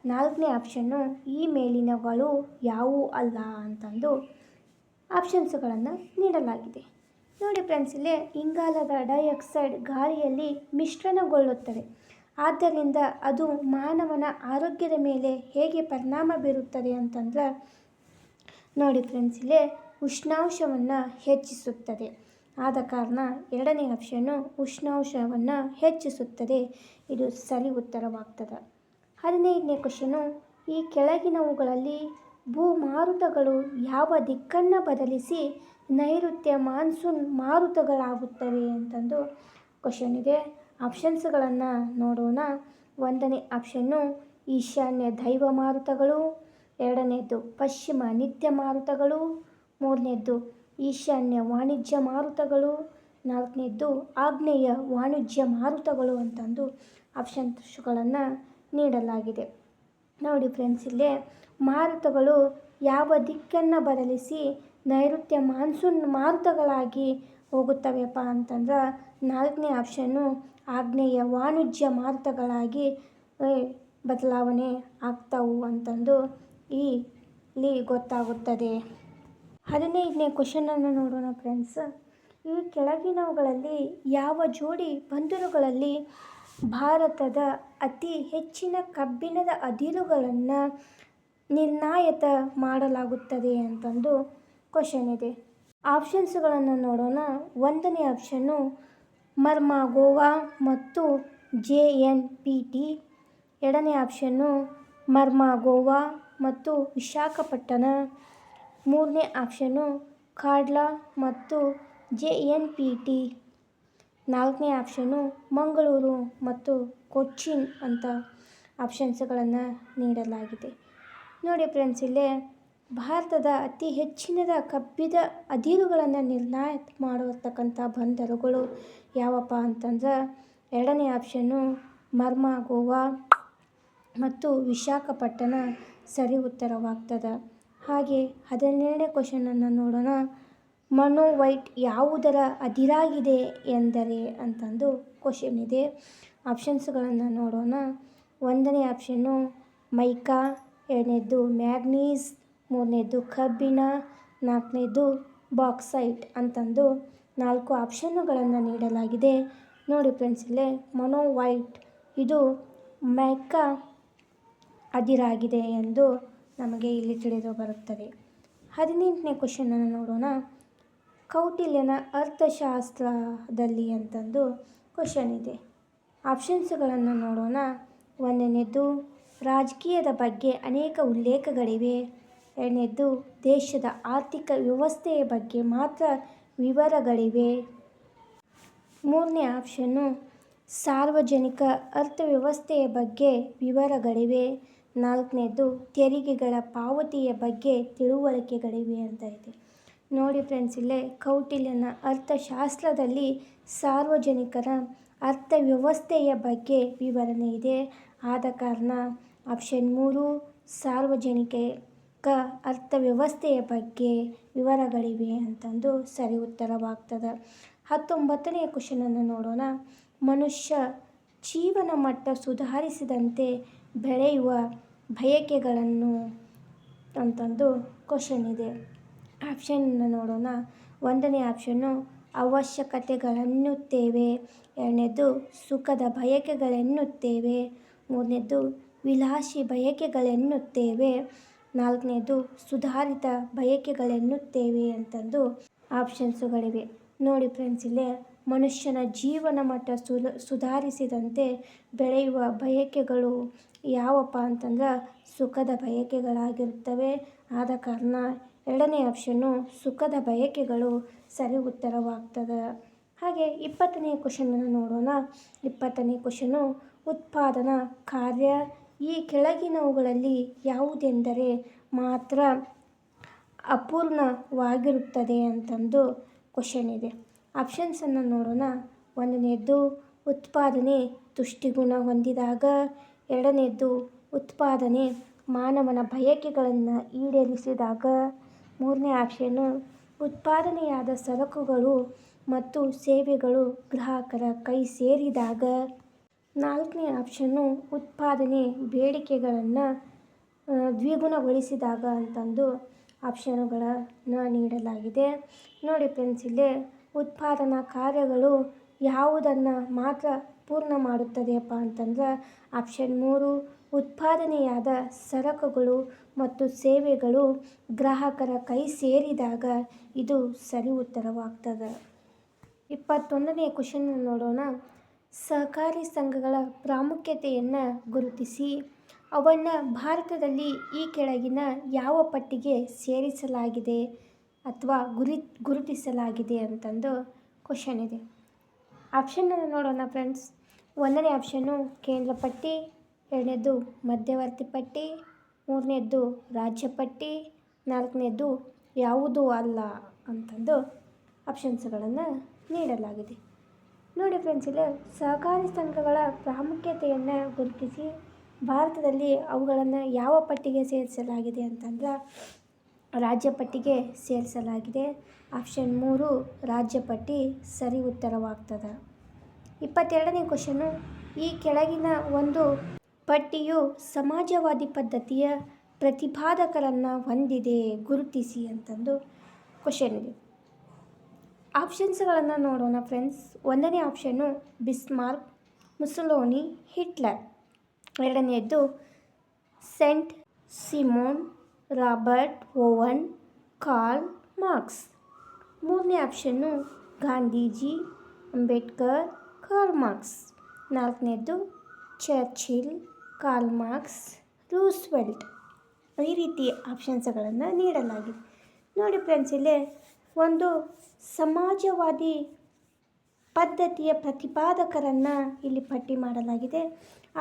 4ನೇ ಆಪ್ಷನ್ನು ಈ ಮೇಲಿನಗಳು ಯಾವುವೂ ಅಲ್ಲ ಅಂತಂದು ಆಪ್ಷನ್ಸ್ಗಳನ್ನು ನೀಡಲಾಗಿದೆ. ನೋಡಿ ಫ್ರೆಂಡ್ಸ್, ಇಲ್ಲಿ ಇಂಗಾಲದ ಡೈಆಕ್ಸೈಡ್ ಗಾಳಿಯಲ್ಲಿ ಮಿಶ್ರಣಗೊಳ್ಳುತ್ತದೆ. ಆದ್ದರಿಂದ ಅದು ಮಾನವನ ಆರೋಗ್ಯದ ಮೇಲೆ ಹೇಗೆ ಪರಿಣಾಮ ಬೀರುತ್ತದೆ ಅಂತಂದ್ರೆ ನೋಡಿ ಫ್ರೆಂಡ್ಸ್, ಇಲ್ಲಿ ಉಷ್ಣಾಂಶವನ್ನು ಹೆಚ್ಚಿಸುತ್ತದೆ. ಆದ ಕಾರಣ ಎರಡನೇ ಆಪ್ಷನ್ನು ಉಷ್ಣಾಂಶವನ್ನು ಹೆಚ್ಚಿಸುತ್ತದೆ. ಇದು ಸರಿ ಉತ್ತರವಾಗ್ತದೆ. 15ನೇ ಕ್ವಶನು, ಈ ಕೆಳಗಿನವುಗಳಲ್ಲಿ ಭೂಮಾರುತಗಳು ಯಾವ ದಿಕ್ಕನ್ನು ಬದಲಿಸಿ ನೈಋತ್ಯ ಮಾನ್ಸೂನ್ ಮಾರುತಗಳಾಗುತ್ತವೆ ಅಂತಂದು ಕ್ವಶನ್ ಇದೆ. ಆಪ್ಷನ್ಸ್ಗಳನ್ನು ನೋಡೋಣ. 1ನೇ ಆಪ್ಷನ್ನು ಈಶಾನ್ಯ ದೈವ ಮಾರುತಗಳು, 2ನೇದ್ದು ಪಶ್ಚಿಮ ನಿತ್ಯ ಮಾರುತಗಳು, 3ನೇದ್ದು ಈಶಾನ್ಯ ವಾಣಿಜ್ಯ ಮಾರುತಗಳು, 4ನೇದ್ದು ಆಗ್ನೇಯ ವಾಣಿಜ್ಯ ಮಾರುತಗಳು ಅಂತಂದು ಆಪ್ಷನ್ಸ್ಗಳನ್ನು ನೀಡಲಾಗಿದೆ. ನೋಡಿ ಫ್ರೆಂಡ್ಸ್, ಇಲ್ಲೇ ಮಾರುತಗಳು ಯಾವ ದಿಕ್ಕನ್ನು ಬದಲಿಸಿ ನೈಋತ್ಯ ಮಾನ್ಸೂನ್ ಮಾರುತಗಳಾಗಿ ಹೋಗುತ್ತವೆಪ್ಪ ಅಂತಂದ್ರೆ 4ನೇ ಆಪ್ಷನ್ನು ಆಗ್ನೇಯ ವಾಣಿಜ್ಯ ಮಾರುತಗಳಾಗಿ ಬದಲಾವಣೆ ಆಗ್ತಾವು ಅಂತಂದು ಇಲ್ಲಿ ಗೊತ್ತಾಗುತ್ತದೆ. 15ನೇ ಕ್ವಶನನ್ನು ನೋಡೋಣ ಫ್ರೆಂಡ್ಸ್. ಈ ಕೆಳಗಿನವುಗಳಲ್ಲಿ ಯಾವ ಜೋಡಿ ಬಂದರುಗಳಲ್ಲಿ ಭಾರತದ ಅತಿ ಹೆಚ್ಚಿನ ಕಬ್ಬಿಣದ ಅದಿರುಗಳನ್ನು ನಿರ್ಯಾತ ಮಾಡಲಾಗುತ್ತದೆ ಅಂತಂದು ಕ್ವಶನ್ ಇದೆ. ಆಪ್ಷನ್ಸ್ಗಳನ್ನು ನೋಡೋಣ. 1ನೇ ಆಪ್ಷನ್ನು ಮರ್ಮಾಗೋವಾ ಮತ್ತು JNPT, 2ನೇ ಆಪ್ಷನ್ನು ಮರ್ಮಾಗೋವಾ ಮತ್ತು ವಿಶಾಖಪಟ್ಟಣ, 3ನೇ ಆಪ್ಷನ್ನು ಕಾಡ್ಲಾ ಮತ್ತು JNPT, 4ನೇ ಆಪ್ಷನ್ನು ಮಂಗಳೂರು ಮತ್ತು ಕೊಚ್ಚಿನ್ ಅಂತ ಆಪ್ಷನ್ಸ್ಗಳನ್ನು ನೀಡಲಾಗಿದೆ. ನೋಡಿ ಫ್ರೆಂಡ್ಸ್, ಇಲ್ಲೇ ಭಾರತದ ಅತಿ ಹೆಚ್ಚಿನದ ಕಬ್ಬಿದ ಅದಿರುಗಳನ್ನು ನಿರ್ಯಾತ ಮಾಡಿರ್ತಕ್ಕಂಥ ಬಂದರುಗಳು ಯಾವಪ್ಪ ಅಂತಂದ್ರೆ 2ನೇ ಆಪ್ಷನ್ನು ಮರ್ಮಾಗೋವಾ ಮತ್ತು ವಿಶಾಖಪಟ್ಟಣ ಸರಿ ಉತ್ತರವಾಗ್ತದೆ. ಹಾಗೆ 17ನೇ ಕ್ವಶನನ್ನು ನೋಡೋಣ. ಮೊನೊವೈಟ್ ಯಾವುದರ ಅದಿರಾಗಿದೆ ಎಂದರೆ ಅಂತಂದು ಕ್ವಶನ್ ಇದೆ. ಆಪ್ಷನ್ಸ್ಗಳನ್ನು ನೋಡೋಣ. 1ನೇ ಆಪ್ಷನ್ನು ಮೈಕಾ, 2ನೇದ್ದು ಮ್ಯಾಂಗನೀಸ್, 3ನೇದ್ದು ಕಬ್ಬಿಣ, 4ನೇದ್ದು ಬಾಕ್ಸೈಟ್ ಅಂತಂದು 4 ಆಪ್ಷನ್ನುಗಳನ್ನು ನೀಡಲಾಗಿದೆ. ನೋಡಿ ಫ್ರೆಂಡ್ಸ್, ಇಲ್ಲೇ ಮೊನೊವೈಟ್ ಇದು ಮೈಕಾ ಅದಿರಾಗಿದೆ ಎಂದು ನಮಗೆ ಇಲ್ಲಿ ತಿಳಿದು ಬರುತ್ತದೆ. 18ನೇ ಕ್ವಶನನ್ನು ನೋಡೋಣ. ಕೌಟಿಲ್ಯನ ಅರ್ಥಶಾಸ್ತ್ರದಲ್ಲಿ ಅಂತಂದು ಕ್ವಶನ್ ಇದೆ. ಆಪ್ಷನ್ಸ್ಗಳನ್ನು ನೋಡೋಣ. 1ನೇದ್ದು ರಾಜಕೀಯದ ಬಗ್ಗೆ ಅನೇಕ ಉಲ್ಲೇಖಗಳಿವೆ, 2ನೇದ್ದು ದೇಶದ ಆರ್ಥಿಕ ವ್ಯವಸ್ಥೆಯ ಬಗ್ಗೆ ಮಾತ್ರ ವಿವರಗಳಿವೆ, 3ನೇ ಆಪ್ಷನ್ನು ಸಾರ್ವಜನಿಕ ಅರ್ಥವ್ಯವಸ್ಥೆಯ ಬಗ್ಗೆ ವಿವರಗಳಿವೆ, 4ನೇದ್ದು ತೆರಿಗೆಗಳ ಪಾವತಿಯ ಬಗ್ಗೆ ತಿಳುವಳಿಕೆಗಳಿವೆ ಅಂತ ಇದೆ. ನೋಡಿ ಫ್ರೆಂಡ್ಸ್, ಇಲ್ಲೇ ಕೌಟಿಲ್ಯನ ಅರ್ಥಶಾಸ್ತ್ರದಲ್ಲಿ ಸಾರ್ವಜನಿಕರ ಅರ್ಥವ್ಯವಸ್ಥೆಯ ಬಗ್ಗೆ ವಿವರಣೆ ಇದೆ. ಆದ ಕಾರಣ ಆಪ್ಷನ್ 3 ಸಾರ್ವಜನಿಕ ಅರ್ಥವ್ಯವಸ್ಥೆಯ ಬಗ್ಗೆ ವಿವರಗಳಿವೆ ಅಂತಂದು ಸರಿ ಉತ್ತರವಾಗ್ತದೆ. 19ನೇ ಕ್ವಶನನ್ನು ನೋಡೋಣ. ಮನುಷ್ಯ ಜೀವನ ಮಟ್ಟ ಸುಧಾರಿಸಿದಂತೆ ಬೆಳೆಯುವ ಬಯಕೆಗಳನ್ನು ಅಂತಂದು ಕ್ವಶನ್ ಇದೆ. ಆಪ್ಷನ್ನ ನೋಡೋಣ. 1ನೇ ಆಪ್ಷನ್ನು ಅವಶ್ಯಕತೆಗಳೆನ್ನುತ್ತೇವೆ, 2ನೇದ್ದು ಸುಖದ ಬಯಕೆಗಳೆನ್ನುತ್ತೇವೆ, 3ನೇದ್ದು ವಿಲಾಸಿ ಬಯಕೆಗಳೆನ್ನುತ್ತೇವೆ, 4ನೇದ್ದು ಸುಧಾರಿತ ಬಯಕೆಗಳೆನ್ನುತ್ತೇವೆ ಅಂತಂದು ಆಪ್ಷನ್ಸುಗಳಿವೆ. ನೋಡಿ ಫ್ರೆಂಡ್ಸ್, ಇಲ್ಲೇ ಮನುಷ್ಯನ ಜೀವನ ಮಟ್ಟ ಸುಧಾರಿಸಿದಂತೆ ಬೆಳೆಯುವ ಬಯಕೆಗಳು ಯಾವಪ್ಪ ಅಂತಂದ್ರೆ ಸುಖದ ಬಯಕೆಗಳಾಗಿರುತ್ತವೆ. ಆದ ಕಾರಣ 2ನೇ ಆಪ್ಷನ್ನು ಸುಖದ ಬಯಕೆಗಳು ಸರಿ ಉತ್ತರವಾಗ್ತದೆ. ಹಾಗೆ 20ನೇ ಕ್ವಶನನ್ನು ನೋಡೋಣ. 20ನೇ ಕ್ವಶನು ಉತ್ಪಾದನಾ ಕಾರ್ಯ ಈ ಕೆಳಗಿನವುಗಳಲ್ಲಿ ಯಾವುದೆಂದರೆ ಮಾತ್ರ ಅಪೂರ್ಣವಾಗಿರುತ್ತದೆ ಅಂತಂದು ಕ್ವಶನ್ ಇದೆ. ಆಪ್ಷನ್ಸನ್ನು ನೋಡೋಣ. 1ನೇದ್ದು ಉತ್ಪಾದನೆ ತುಷ್ಟಿಗುಣ ಹೊಂದಿದಾಗ, 2ನೇದ್ದು ಉತ್ಪಾದನೆ ಮಾನವನ ಬಯಕೆಗಳನ್ನು ಈಡೇರಿಸಿದಾಗ, 3ನೇ ಆಪ್ಷನ್ನು ಉತ್ಪಾದನೆಯಾದ ಸರಕುಗಳು ಮತ್ತು ಸೇವೆಗಳು ಗ್ರಾಹಕರ ಕೈ ಸೇರಿದಾಗ, 4ನೇ ಆಪ್ಷನ್ನು ಉತ್ಪಾದನೆ ಬೇಡಿಕೆಗಳನ್ನು ದ್ವಿಗುಣಗೊಳಿಸಿದಾಗ ಅಂತಂದು ಆಪ್ಷನ್ನುಗಳನ್ನು ನೀಡಲಾಗಿದೆ. ನೋಡಿ ಫ್ರೆಂಡ್ಸ್, ಇಲ್ಲೇ ಉತ್ಪಾದನಾ ಕಾರ್ಯಗಳು ಯಾವುದನ್ನು ಮಾತ್ರ ಪೂರ್ಣ ಮಾಡುತ್ತದೆಯಪ್ಪ ಅಂತಂದ್ರೆ ಆಪ್ಷನ್ 3 ಉತ್ಪಾದನೆಯಾದ ಸರಕುಗಳು ಮತ್ತು ಸೇವೆಗಳು ಗ್ರಾಹಕರ ಕೈ ಸೇರಿದಾಗ ಇದು ಸರಿ ಉತ್ತರವಾಗ್ತದೆ. 21ನೇ ಕ್ವಶನ್ ನೋಡೋಣ. ಸಹಕಾರಿ ಸಂಘಗಳ ಪ್ರಾಮುಖ್ಯತೆಯನ್ನು ಗುರುತಿಸಿ ಅವನ್ನು ಭಾರತದಲ್ಲಿ ಈ ಕೆಳಗಿನ ಯಾವ ಪಟ್ಟಿಗೆ ಸೇರಿಸಲಾಗಿದೆ ಅಥವಾ ಗುರುತಿಸಲಾಗಿದೆ ಅಂತಂದು ಕ್ವಶನ್ ಇದೆ. ಆಪ್ಷನನ್ನು ನೋಡೋಣ ಫ್ರೆಂಡ್ಸ್. 1ನೇ ಆಪ್ಷನ್ನು ಕೇಂದ್ರ ಪಟ್ಟಿ, 2ನೇದು ಮಧ್ಯವರ್ತಿ ಪಟ್ಟಿ, 3ನೇದು ರಾಜ್ಯ ಪಟ್ಟಿ, 4ನೇದು ಯಾವುದೂ ಅಲ್ಲ ಅಂತಂದು ಆಪ್ಷನ್ಸ್ಗಳನ್ನು ನೀಡಲಾಗಿದೆ. ನೋಡಿ ಫ್ರೆಂಡ್ಸ್, ಇಲ್ಲಿ ಸಹಕಾರಿ ಸಂಘಗಳ ಪ್ರಾಮುಖ್ಯತೆಯನ್ನು ಗುರುತಿಸಿ ಭಾರತದಲ್ಲಿ ಅವುಗಳನ್ನು ಯಾವ ಪಟ್ಟಿಗೆ ಸೇರಿಸಲಾಗಿದೆ ಅಂತಂದ್ರೆ ರಾಜ್ಯ ಪಟ್ಟಿಗೆ ಸೇರಿಸಲಾಗಿದೆ. ಆಪ್ಷನ್ 3 ರಾಜ್ಯ ಪಟ್ಟಿ ಸರಿ ಉತ್ತರವಾಗ್ತದೆ. 22ನೇ ಕ್ವಶನ್ನು, ಈ ಕೆಳಗಿನ ಒಂದು ಪಟ್ಟಿಯು ಸಮಾಜವಾದಿ ಪದ್ಧತಿಯ ಪ್ರತಿಪಾದಕರನ್ನು ಹೊಂದಿದೆ, ಗುರುತಿಸಿ ಅಂತಂದು ಕ್ವಶನ್ ಇದೆ. ಆಪ್ಷನ್ಸ್ಗಳನ್ನು ನೋಡೋಣ ಫ್ರೆಂಡ್ಸ್. 1ನೇ ಆಪ್ಷನ್ನು ಬಿಸ್ಮಾರ್ಕ್, ಮುಸೋಲಿನಿ, ಹಿಟ್ಲರ್. 2ನೇದು Saint Simon, Robert Owen, Karl Marx. 3ನೇ option Gandhiji, Ambedkar, Karl Marx. 4ನೇದು ಚರ್ಚಿಲ್, ಕಾರ್ಲ್ ಮಾರ್ಕ್ಸ್, ರೂಸ್ವೆಲ್ಟ್. ಈ ರೀತಿ ಆಪ್ಷನ್ಸ್ಗಳನ್ನು ನೀಡಲಾಗಿದೆ. ನೋಡಿ ಫ್ರೆಂಡ್ಸ್, ಇಲ್ಲಿ ಒಂದು ಸಮಾಜವಾದಿ ಪದ್ಧತಿಯ ಪ್ರತಿಪಾದಕರನ್ನು ಇಲ್ಲಿ ಪಟ್ಟಿ ಮಾಡಲಾಗಿದೆ.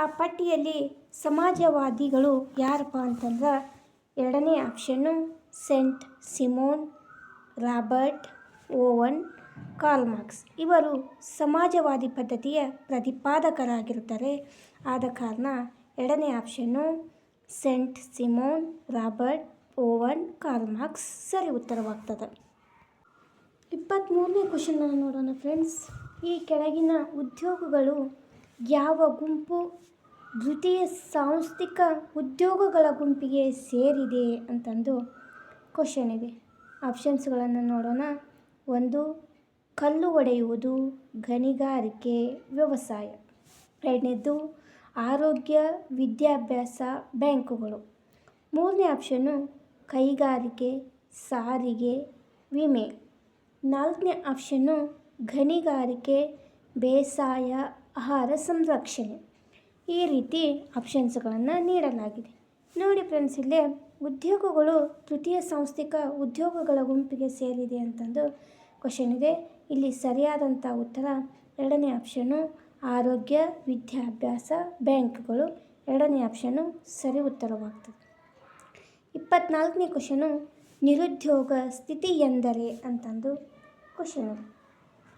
ಆ ಪಟ್ಟಿಯಲ್ಲಿ ಸಮಾಜವಾದಿಗಳು ಯಾರಪ್ಪ ಅಂತಂದ್ರೆ 2ನೇ option Saint Simon, Robert Owen, Karl Marx. ಇವರು ಸಮಾಜವಾದಿ ಪದ್ಧತಿಯ ಪ್ರತಿಪಾದಕರಾಗಿರುತ್ತಾರೆ. ಆದ ಕಾರಣ 2ನೇ option Saint Simon, Robert Owen, Karl Marx ಸರಿ ಉತ್ತರವಾಗ್ತದೆ. 23ನೇ ಕ್ವಶನನ್ನು ನೋಡೋಣ ಫ್ರೆಂಡ್ಸ್. ಈ ಕೆಳಗಿನ ಉದ್ಯೋಗಗಳು ಯಾವ ಗುಂಪು ದ್ವಿತೀಯ ಸಾಂಸ್ಥಿಕ ಉದ್ಯೋಗಗಳ ಗುಂಪಿಗೆ ಸೇರಿದೆ ಅಂತಂದು ಕ್ವಶನ್ ಇದೆ. ಆಪ್ಷನ್ಸ್ಗಳನ್ನು ನೋಡೋಣ. 1 ಕಲ್ಲು ಒಡೆಯುವುದು, ಗಣಿಗಾರಿಕೆ, ವ್ಯವಸಾಯ. 2ನೇದು ಆರೋಗ್ಯ, ವಿದ್ಯಾಭ್ಯಾಸ, ಬ್ಯಾಂಕುಗಳು. 3ನೇ ಆಪ್ಷನ್ನು ಕೈಗಾರಿಕೆ, ಸಾರಿಗೆ, ವಿಮೆ. 4ನೇ ಆಪ್ಷನ್ನು ಗಣಿಗಾರಿಕೆ, ಬೇಸಾಯ, ಆಹಾರ ಸಂರಕ್ಷಣೆ. ಈ ರೀತಿ ಆಪ್ಷನ್ಸ್ಗಳನ್ನು ನೀಡಲಾಗಿದೆ. ನೋಡಿ ಫ್ರೆಂಡ್ಸ್, ಇಲ್ಲಿ ಉದ್ಯೋಗಗಳು ತೃತೀಯ ಸಾಂಸ್ಥಿಕ ಉದ್ಯೋಗಗಳ ಗುಂಪಿಗೆ ಸೇರಿದೆ ಅಂತಂದು ಕ್ವಶನ್ ಇದೆ. ಇಲ್ಲಿ ಸರಿಯಾದಂಥ ಉತ್ತರ 2ನೇ ಆಪ್ಷನ್ನು ಆರೋಗ್ಯ, ವಿದ್ಯಾಭ್ಯಾಸ, ಬ್ಯಾಂಕ್ಗಳು. 2ನೇ ಆಪ್ಷನ್ನು ಸರಿ ಉತ್ತರವಾಗ್ತದೆ. 24ನೇ ಕ್ವಶನು, ನಿರುದ್ಯೋಗ ಸ್ಥಿತಿ ಎಂದರೆ ಅಂತಂದು ಕ್ವಶನ್ ಇದೆ.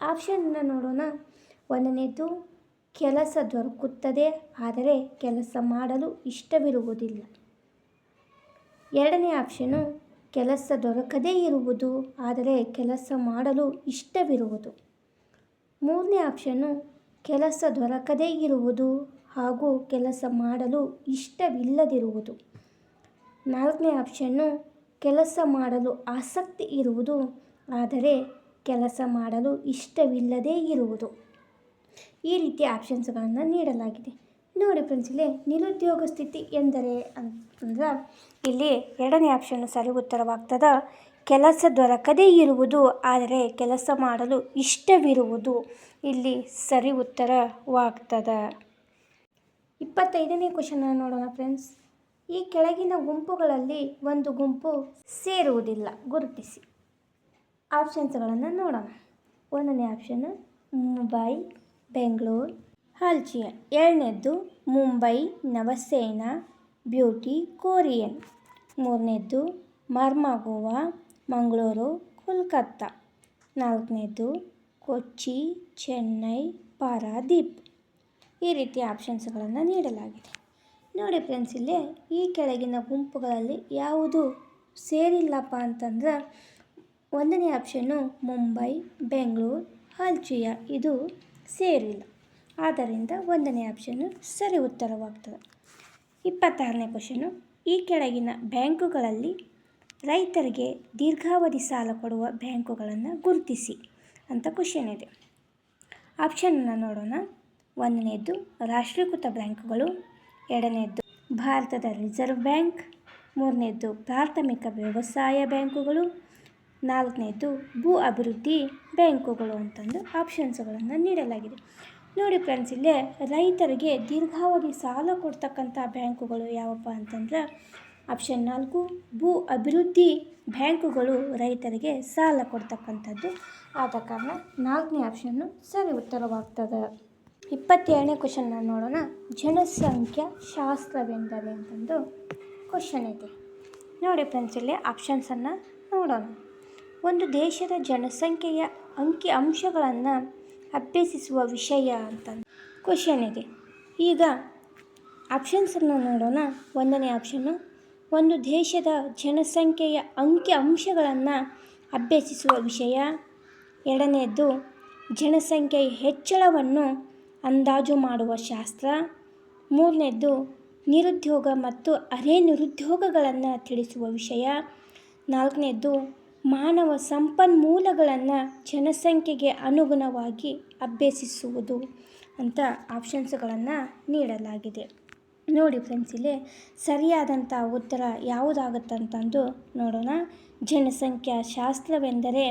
ಆಪ್ಷನ್ನ ನೋಡೋಣ. 1ನೇದು ಕೆಲಸ ದೊರಕುತ್ತದೆ ಆದರೆ ಕೆಲಸ ಮಾಡಲು ಇಷ್ಟವಿರುವುದಿಲ್ಲ. 2ನೇ ಆಪ್ಷನ್ನು ಕೆಲಸ ದೊರಕದೇ ಇರುವುದು ಆದರೆ ಕೆಲಸ ಮಾಡಲು ಇಷ್ಟವಿರುವುದು. 3ನೇ ಆಪ್ಷನ್ನು ಕೆಲಸ ದೊರಕದೇ ಇರುವುದು ಹಾಗೂ ಕೆಲಸ ಮಾಡಲು ಇಷ್ಟವಿಲ್ಲದಿರುವುದು. 4ನೇ ಆಪ್ಷನ್ನು ಕೆಲಸ ಮಾಡಲು ಆಸಕ್ತಿ ಇರುವುದು ಆದರೆ ಕೆಲಸ ಮಾಡಲು ಇಷ್ಟವಿಲ್ಲದೇ ಇರುವುದು. ಈ ರೀತಿ ಆಪ್ಷನ್ಸ್ಗಳನ್ನು ನೀಡಲಾಗಿದೆ. ನೋಡಿ ಫ್ರೆಂಡ್ಸ್, ಇಲ್ಲಿ ನಿರುದ್ಯೋಗ ಸ್ಥಿತಿ ಎಂದರೆ ಅಂತಂದ್ರೆ ಇಲ್ಲಿ 2ನೇ ಆಪ್ಷನ್ನು ಸರಿ ಉತ್ತರವಾಗ್ತದೆ. ಕೆಲಸ ದೊರಕದೇ ಇರುವುದು ಆದರೆ ಕೆಲಸ ಮಾಡಲು ಇಷ್ಟವಿರುವುದು ಇಲ್ಲಿ ಸರಿ ಉತ್ತರವಾಗ್ತದೆ. 25ನೇ ಕ್ವಶನನ್ನು ನೋಡೋಣ ಫ್ರೆಂಡ್ಸ್. ಈ ಕೆಳಗಿನ ಗುಂಪುಗಳಲ್ಲಿ ಒಂದು ಗುಂಪು ಸೇರುವುದಿಲ್ಲ, ಗುರುತಿಸಿ. ಆಪ್ಷನ್ಸ್ಗಳನ್ನು ನೋಡೋಣ. 1ನೇ ಆಪ್ಷನ್ನು ಮುಂಬೈ, ಬೆಂಗಳೂರು, ಅಲ್ಜಿಯಾ. 2ನೇದು ಮುಂಬೈ, ನವಸೇನಾ, ಬ್ಯೂಟಿ, ಕೊರಿಯನ್. 3ನೇದು ಮರ್ಮಾಗೋವಾ, ಮಂಗಳೂರು, ಕೋಲ್ಕತ್ತಾ. 4ನೇದು ಕೊಚ್ಚಿ, ಚೆನ್ನೈ, ಪಾರಾದೀಪ್. ಈ ರೀತಿ ಆಪ್ಷನ್ಸ್ಗಳನ್ನು ನೀಡಲಾಗಿದೆ. ನೋಡಿ ಫ್ರೆಂಡ್ಸ್, ಇಲ್ಲಿ ಈ ಕೆಳಗಿನ ಗುಂಪುಗಳಲ್ಲಿ ಯಾವುದು ಸೇರಿಲ್ಲಪ್ಪ ಅಂತಂದ್ರೆ 1ನೇ ಆಪ್ಷನ್ನು ಮುಂಬೈ, ಬೆಂಗಳೂರು, ಅಲ್ಜಿಯಾ ಇದು ಸೇರಿಲ್ಲ. ಆದ್ದರಿಂದ 1ನೇ ಆಪ್ಷನ್ನು ಸರಿ ಉತ್ತರವಾಗ್ತದೆ. 26ನೇ ಕ್ವಶನು, ಈ ಕೆಳಗಿನ ಬ್ಯಾಂಕುಗಳಲ್ಲಿ ರೈತರಿಗೆ ದೀರ್ಘಾವಧಿ ಸಾಲ ಕೊಡುವ ಬ್ಯಾಂಕುಗಳನ್ನು ಗುರುತಿಸಿ ಅಂತ ಕ್ವಶನ್ ಇದೆ. ಆಪ್ಷನನ್ನು ನೋಡೋಣ. 1ನೇದು ರಾಷ್ಟ್ರೀಕೃತ ಬ್ಯಾಂಕುಗಳು, 2ನೇದು ಭಾರತದ ರಿಸರ್ವ್ ಬ್ಯಾಂಕ್, 3ನೇದು ಪ್ರಾಥಮಿಕ ವ್ಯವಸಾಯ ಬ್ಯಾಂಕುಗಳು, ನಾಲ್ಕನೇದು ಭೂ ಅಭಿವೃದ್ಧಿ ಬ್ಯಾಂಕುಗಳು ಅಂತಂದು ಆಪ್ಷನ್ಸ್ಗಳನ್ನು ನೀಡಲಾಗಿದೆ. ನೋಡಿ ಫ್ರೆಂಡ್ಸ್, ಇಲ್ಲೇ ರೈತರಿಗೆ ದೀರ್ಘಾವಧಿ ಸಾಲ ಕೊಡ್ತಕ್ಕಂಥ ಬ್ಯಾಂಕುಗಳು ಯಾವಪ್ಪ ಅಂತಂದ್ರೆ ಆಪ್ಷನ್ 4 ಭೂ ಅಭಿವೃದ್ಧಿ ಬ್ಯಾಂಕುಗಳು ರೈತರಿಗೆ ಸಾಲ ಕೊಡ್ತಕ್ಕಂಥದ್ದು. ಆದ ಕಾರಣ 4ನೇ ಆಪ್ಷನ್ನು ಸರಿ ಉತ್ತರವಾಗ್ತದೆ. 27ನೇ ಕ್ವಶನ್ನ ನೋಡೋಣ. ಜನಸಂಖ್ಯಾ ಶಾಸ್ತ್ರವೆಂದರೆ ಅಂತಂದು ಕ್ವಶನ್ ಇದೆ. ನೋಡಿ ಫ್ರೆಂಡ್ಸ್, ಇಲ್ಲಿ ಆಪ್ಷನ್ಸನ್ನು ನೋಡೋಣ. ಒಂದು ದೇಶದ ಜನಸಂಖ್ಯೆಯ ಅಂಕಿ ಅಂಶಗಳನ್ನು ಅಭ್ಯಸಿಸುವ ವಿಷಯ ಅಂತಂದು ಕ್ವಶನ್ ಇದೆ. ಈಗ ಆಪ್ಷನ್ಸನ್ನು ನೋಡೋಣ. 1ನೇ ಆಪ್ಷನ್ನು ಒಂದು ದೇಶದ ಜನಸಂಖ್ಯೆಯ ಅಂಕಿ ಅಂಶಗಳನ್ನು ಅಭ್ಯಸಿಸುವ ವಿಷಯ. 2ನೇದು ಜನಸಂಖ್ಯೆಯ ಹೆಚ್ಚಳವನ್ನು ಅಂದಾಜು ಮಾಡುವ ಶಾಸ್ತ್ರ. 3ನೇದು ನಿರುದ್ಯೋಗ ಮತ್ತು ಅರೆ ನಿರುದ್ಯೋಗಗಳನ್ನು ತಿಳಿಸುವ ವಿಷಯ. 4ನೇದು ಮಾನವ ಸಂಪನ್ಮೂಲಗಳನ್ನು ಜನಸಂಖ್ಯೆಗೆ ಅನುಗುಣವಾಗಿ ಅಭ್ಯಸಿಸುವುದು ಅಂತ ಆಪ್ಷನ್ಸ್ಗಳನ್ನು ನೀಡಲಾಗಿದೆ. ನೋಡಿ ಫ್ರೆಂಡ್ಸ್, ಇಲ್ಲಿ ಸರಿಯಾದಂಥ ಉತ್ತರ ಯಾವುದಾಗುತ್ತಂತಂದು ನೋಡೋಣ. ಜನಸಂಖ್ಯಾ ಶಾಸ್ತ್ರವೆಂದರೆ